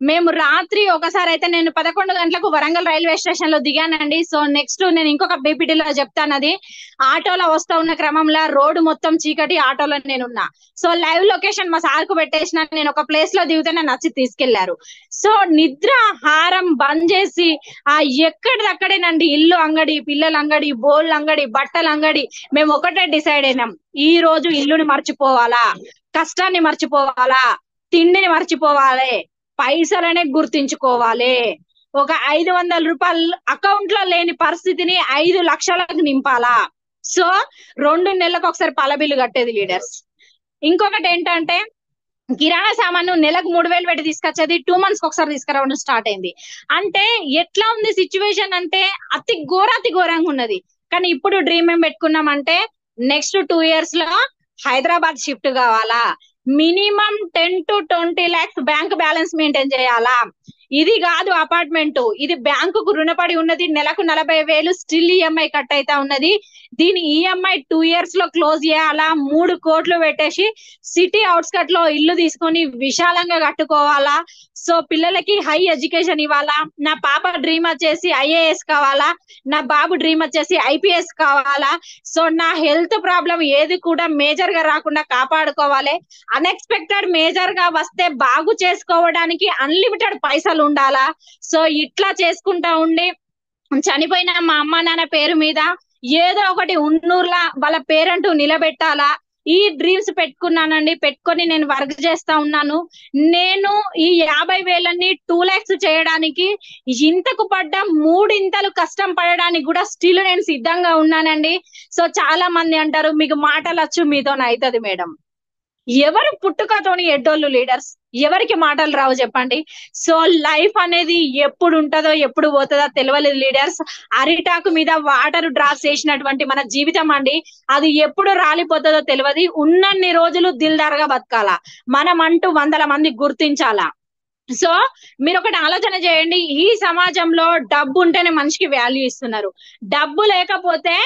మేము రాత్రి ఒకసారి అయితే నేను 11 గంటలకు వరంగల్ రైల్వే స్టేషన్ లో దిగానండి. సో నెక్స్ట్ నేను ఇంకొక బీపీటీలో చెప్తాను. అది ఆటోలో వస్తా ఉన్న క్రమంలో రోడ్డు మొత్తం చీకటి, ఆటోలో నేనున్నా. సో లైవ్ లొకేషన్ మా సార్కు పెట్టేసిన, నేను ఒక ప్లేస్ లో దిగుతూనే నచ్చి తీసుకెళ్లారు. సో నిద్ర హారం బంద్ చేసి ఎక్కడిదక్కడేనండి, ఇల్లు అంగడి, పిల్లల అంగడి, బోల్ అంగడి, బట్టల అంగడి. మేము ఒకటే డిసైడ్ అయినాం, ఈ రోజు ఇల్లుని మర్చిపోవాలా, కష్టాన్ని మర్చిపోవాలా, తిండిని మర్చిపోవాలి, పైసలనే గుర్తించుకోవాలి. ఒక 500 రూపాయలు అకౌంట్ లో లేని పరిస్థితిని 5 లక్షలకు నింపాలా. సో 2 నెలలకు ఒకసారి పాల బిల్లు కట్టేది లీడర్స్. ఇంకొకటి ఏంటంటే, కిరాణా సామాను నెలకు 3,000 పెట్టి తీసుకొచ్చేది 2 మంత్స్ ఒకసారి తీసుకురావడం స్టార్ట్ అయింది. అంటే ఎట్లా ఉంది సిచ్యువేషన్ అంటే అతి ఘోరంగా ఉన్నది. కానీ ఇప్పుడు డ్రీమ్ ఏం పెట్టుకున్నామంటే, నెక్స్ట్ 2 years లో హైదరాబాద్ షిఫ్ట్ కావాలా, minimum 10 to 20 lakhs bank balance maintain చేయాలా. ఇది కాదు అపార్ట్మెంట్, ఇది బ్యాంకుకు రుణపడి ఉన్నది. నెలకు 40,000 స్టిల్ ఈఎంఐ కట్ అయితా ఉన్నది. దీని ఈఎంఐ 2 years లో క్లోజ్ చేయాలా. 3 కోట్లు పెట్టేసి సిటీ అవుట్స్కట్ లో ఇల్లు తీసుకొని విశాలంగా కట్టుకోవాలా. సో పిల్లలకి హై ఎడ్యుకేషన్ ఇవ్వాలా. నా పాప డ్రీమ్ వచ్చేసి IAS కావాలా, నా బాబు డ్రీమ్ వచ్చేసి IPS కావాలా. సో నా హెల్త్ ప్రాబ్లం ఏది కూడా మేజర్ గా రాకుండా కాపాడుకోవాలి. అన్ఎక్స్పెక్టెడ్ మేజర్ గా వస్తే బాగు చేసుకోవడానికి అన్లిమిటెడ్ పైసలు ఉండాలా. సో ఇట్లా చేసుకుంటా ఉండి చనిపోయిన మా అమ్మ నాన్న పేరు మీద ఏదో ఒకటి ఉన్నూర్లా వాళ్ళ పేరంటూ నిలబెట్టాలా. ఈ డ్రీమ్స్ పెట్టుకున్నానండి. పెట్టుకొని నేను వర్క్ చేస్తా ఉన్నాను. నేను ఈ 50,000ని 2 lakhs చేయడానికి ఇంతకు పడ్డ 3 ఇంతలు కష్టం పడడానికి కూడా స్టిల్ నేను సిద్ధంగా ఉన్నానండి. సో చాలా మంది అంటారు, మీకు మాటలు వచ్చు, మీతోనే అవుతుంది మేడం. ఎవరు పుట్టుకతోని ఎడ్డోళ్ళు లీడర్స్, ఎవరికి మాటలు రావు చెప్పండి. సో లైఫ్ అనేది ఎప్పుడు ఉంటుందో ఎప్పుడు పోతుందో తెలియలేదు లీడర్స్. అరిటాకు మీద వాటర్ డ్రాప్స్ వేసినటువంటి మన జీవితం అండి, అది ఎప్పుడు రాలిపోతుందో తెలియదు. ఉన్నన్ని రోజులు దిల్దారుగా బతకాలా, మనం అంటూ 100 మంది గుర్తించాలా. సో మీరు ఒకటి ఆలోచన చేయండి, ఈ సమాజంలో డబ్బు ఉంటేనే మనిషికి వాల్యూ ఇస్తున్నారు. డబ్బు లేకపోతే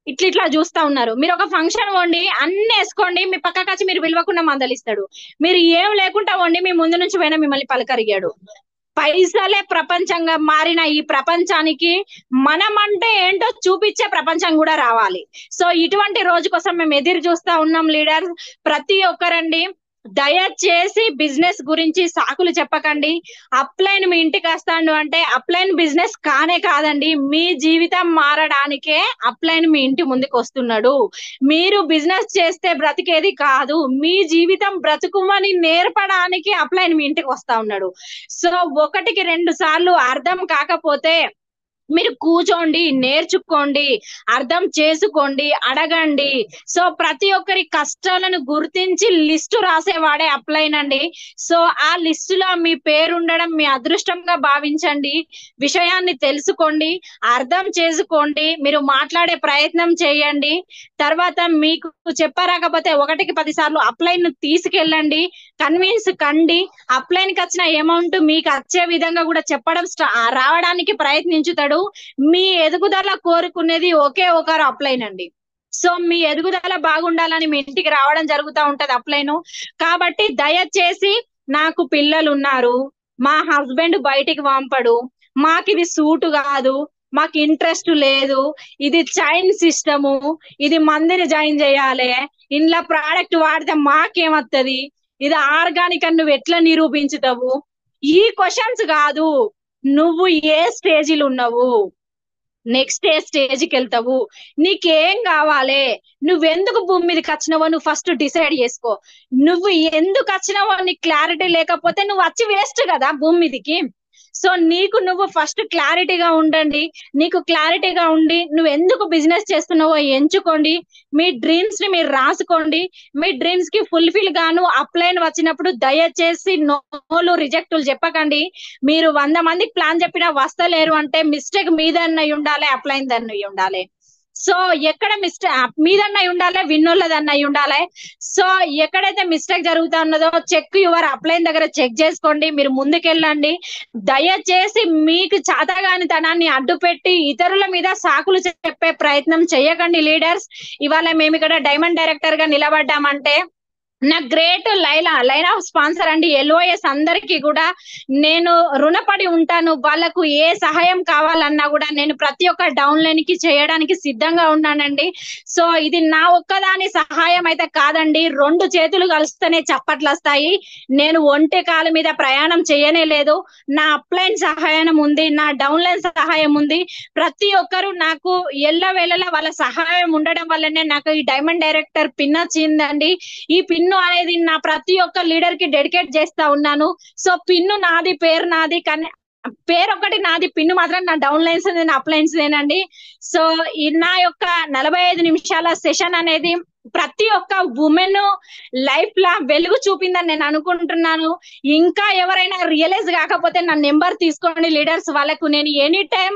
ఇట్లా చూస్తా ఉన్నారు. మీరు ఒక ఫంక్షన్ వండి అన్ని వేసుకోండి, మీ పక్కకి వచ్చి మీరు విలువకుండా మందలిస్తాడు. మీరు ఏం లేకుండా వండి మీ ముందు నుంచి పోయినా మిమ్మల్ని పలకరిగాడు. పైసలే ప్రపంచంగా మారిన ఈ ప్రపంచానికి మనం అంటే ఏంటో చూపించే ప్రపంచం కూడా రావాలి. సో ఇటువంటి రోజు కోసం మేము ఎదురు చూస్తా ఉన్నాం లీడర్స్. ప్రతి ఒక్కరండి దయచేసి బిజినెస్ గురించి సాకులు చెప్పకండి. అప్లైన్ మీ ఇంటికి వస్తాడు అంటే అప్లైన్ బిజినెస్ కానే కాదండి, మీ జీవితం మారడానికే అప్లైన్ మీ ఇంటి ముందుకు వస్తున్నాడు. మీరు బిజినెస్ చేస్తే బ్రతికేది కాదు, మీ జీవితం బ్రతుకుమని నేర్పడానికి అప్లైన్ మీ ఇంటికి వస్తా ఉన్నాడు. సో 1కి 2 సార్లు అర్థం కాకపోతే మీరు కూర్చోండి, నేర్చుకోండి, అర్థం చేసుకోండి, అడగండి. సో ప్రతి ఒక్కరి కష్టాలను గుర్తించి లిస్టు రాసేవాడే అప్లైన్ అండి. సో ఆ లిస్టులో మీ పేరు ఉండడం మీ అదృష్టంగా భావించండి. విషయాన్ని తెలుసుకోండి, అర్థం చేసుకోండి, మీరు మాట్లాడే ప్రయత్నం చేయండి. తర్వాత మీకు చెప్పరాకపోతే 1కి 10 సార్లు అప్లైన్ తీసుకెళ్ళండి, కన్విన్స్ కండి. అప్లైన్ కి వచ్చిన అమౌంట్ మీకు వచ్చే విధంగా కూడా చెప్పడం రావడానికి ప్రయత్నించుతాడు. మీ ఎదుగుదల కోరుకునేది ఒకే ఒకరు అప్లైన్ అండి. సో మీ ఎదుగుదల బాగుండాలని మీ ఇంటికి రావడం జరుగుతూ ఉంటది అప్లైన్. కాబట్టి దయచేసి, నాకు పిల్లలు ఉన్నారు, మా హస్బెండ్ బయటికి పంపడు, మాకు ఇది సూట్ కాదు, మాకు ఇంట్రెస్ట్ లేదు, ఇది చైన్ సిస్టము, ఇది మందిని జాయిన్ చేయాలి, ఇంట్లో ప్రోడక్ట్ వాడితే మాకేమత్తది, ఇది ఆర్గానిక్ అని నువ్వు ఎట్లా నిరూపించుతావు, ఈ క్వశ్చన్స్ కాదు. నువ్వు ఏ స్టేజిలో ఉన్నావు, నెక్స్ట్ ఏ స్టేజ్కి వెళ్తావు, నీకేం కావాలి, నువ్వెందుకు భూమి మీదకి వచ్చినావో నువ్వు ఫస్ట్ డిసైడ్ చేసుకో. నువ్వు ఎందుకు వచ్చినావో నీకు క్లారిటీ లేకపోతే నువ్వు వచ్చి వేస్ట్ కదా భూమి మీదకి. సో నీకు నువ్వు ఫస్ట్ క్లారిటీగా ఉండండి. నీకు క్లారిటీగా ఉండి నువ్వు ఎందుకు బిజినెస్ చేస్తున్నావో ఎంచుకోండి. మీ డ్రీమ్స్ ని మీరు రాసుకోండి. మీ డ్రీమ్స్ కి ఫుల్ఫిల్ గాను అప్లైన్ వచ్చినప్పుడు దయచేసి నోలు రిజెక్టులు చెప్పకండి. మీరు 100 మందికి ప్లాన్ చెప్పినా వస్తలేరు అంటే మిస్టేక్ మీదన్నై ఉండాలి, అప్లైన్ దన్నై ఉండాలి. సో ఎక్కడ మిస్టేక్ మీదన్నై ఉండాలి, విన్నోళ్ళదన్నై ఉండాలి. సో ఎక్కడైతే మిస్టేక్ జరుగుతా ఉన్నదో చెక్ యువర్ అప్లైన్ దగ్గర చెక్ చేసుకోండి, మీరు ముందుకెళ్ళండి. దయచేసి మీకు చాతగాని తనాన్ని అడ్డుపెట్టి ఇతరుల మీద సాకులు చెప్పే ప్రయత్నం చేయకండి లీడర్స్. ఇవాళ మేము ఇక్కడ డైమండ్ డైరెక్టర్ గా నిలబడ్డామంటే నా గ్రేట్ లైన్ ఆఫ్ స్పాన్సర్ అండి LOS అందరికి కూడా నేను రుణపడి ఉంటాను. వాళ్ళకు ఏ సహాయం కావాలన్నా కూడా నేను ప్రతి ఒక్క డౌన్ లైన్ కి చేయడానికి సిద్ధంగా ఉన్నానండి. సో ఇది నా ఒక్కదాని సహాయం అయితే కాదండి, 2 చేతులు కలిస్తేనే చప్పట్లు వస్తాయి. నేను ఒంటి కాలు మీద ప్రయాణం చేయనే లేదు. నా అప్లైన్ సహాయం ఉంది, నా డౌన్ లైన్ సహాయం ఉంది. ప్రతి ఒక్కరు నాకు ఎల్లవేళలా వాళ్ళ సహాయం ఉండడం వల్లనే నాకు ఈ డైమండ్ డైరెక్టర్ పిన్ వచ్చిందండి. ఈ పిన్ అనేది నా ప్రతి ఒక్క లీడర్ కి డెడికేట్ చేస్తా ఉన్నాను. సో పిన్ను నాది, పేరు నాది, కానీ పేరు ఒకటి నాది, పిన్ను మాత్రం నా డౌన్ లైన్స్ అప్ లైన్స్ లేనండి. సో నా యొక్క 45 నిమిషాల సెషన్ అనేది ప్రతి ఒక్క ఉమెన్ లైఫ్ లా వెలుగు చూపిందని నేను అనుకుంటున్నాను. ఇంకా ఎవరైనా రియలైజ్ కాకపోతే నా నెంబర్ తీసుకోండి లీడర్స్, వాళ్ళకు నేను ఎనీ టైం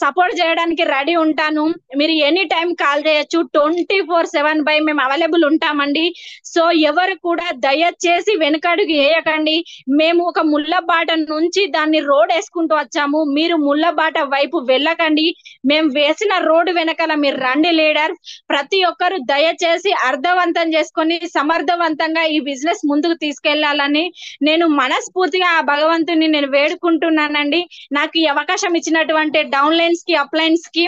సపోర్ట్ చేయడానికి రెడీ ఉంటాను. మీరు ఎనీ టైం కాల్ చేయొచ్చు, 24/7 మేము అవైలబుల్ ఉంటామండి. సో ఎవరు కూడా దయచేసి వెనుకడుగు వేయకండి. మేము ఒక ముళ్ళబాట నుంచి దాన్ని రోడ్ వేసుకుంటూ వచ్చాము, మీరు ముళ్ళబాట వైపు వెళ్ళకండి. మేము వేసిన రోడ్డు వెనకాల మీరు రండి లీడర్. ప్రతి ఒక్కరు దయచేసి అర్థవంతం చేసుకొని సమర్థవంతంగా ఈ బిజినెస్ ముందుకు తీసుకెళ్లాలని నేను మనస్ఫూర్తిగా ఆ భగవంతుని నేను వేడుకుంటున్నానండి. నాకు ఈ అవకాశం ఇచ్చినటువంటి డౌన్ లైన్స్ కి అప్లైన్స్ కి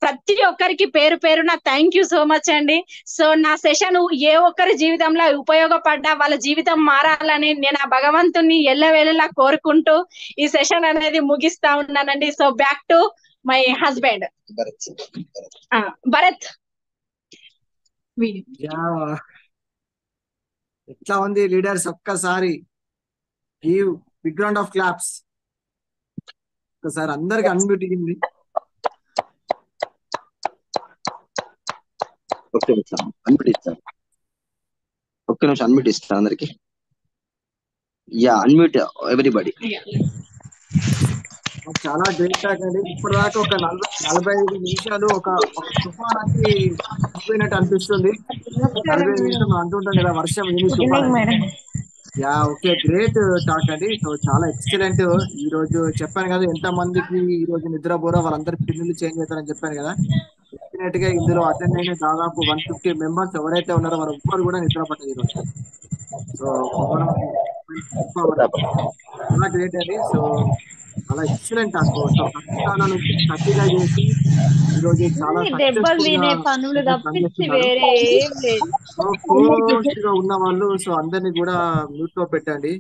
ప్రతి ఒక్కరికి పేరు పేరున థ్యాంక్ యూ సో మచ్ అండి. సో నా సెషన్ ఏ ఒక్కరి జీవితంలో ఉపయోగపడ్డా వాళ్ళ జీవితం మారాలని నేను ఆ భగవంతుని ఎల్లవేళలా కోరుకుంటూ ఈ సెషన్ అనేది ముగిస్తా ఉన్నానండి. So back to my husband Bharath. ఎట్లా ఉంది లీడర్స్? ఒక్కసారి give big round of claps. ఒక్కసారి అందరికి అన్మ్యూట్ ఇవ్వండి. ఒక్క నిమిషం అన్మ్యూట్ ఇస్తాను అందరికి. Yeah, unmute everybody. చాలా గ్రేట్ టాక్ అండి. ఇప్పటిదాకా ఒక 45 నిమిషాలు ఒక తుఫానానికి పోయినట్టు అనిపిస్తుంది. 45 నిమిషాలు అంటుంటాం కదా, వర్షం ఏమి తుఫాన్. యా, ఓకే, గ్రేట్ టాక్ అండి. సో చాలా ఎక్సలెంట్. ఈ రోజు చెప్పాను కదా ఎంత మందికి ఈ రోజు నిద్రపోరో వాళ్ళందరి పిన్నులు చేంజ్ అవుతారని చెప్పాను కదా. డెఫినెట్ గా ఇందులో అటెండ్ అయిన దాదాపు 150 మెంబర్స్ ఎవరైతే ఉన్నారో వారు ఒక్కరు కూడా నిద్ర పట్టదు ఈరోజు. సో చాలా గ్రేట్ అండి. సో చాలా ఎక్సలెంట్ టాక్. సో కష్టాల నుంచి కత్తిగా చేసి ఈరోజు చాలా సక్సెస్ఫుల్ గా పనిచేస్తున్నారు. సో కోస్ట్ గా ఉన్న వాళ్ళు సో అందరినీ కూడా మ్యూట్ లో పెట్టండి.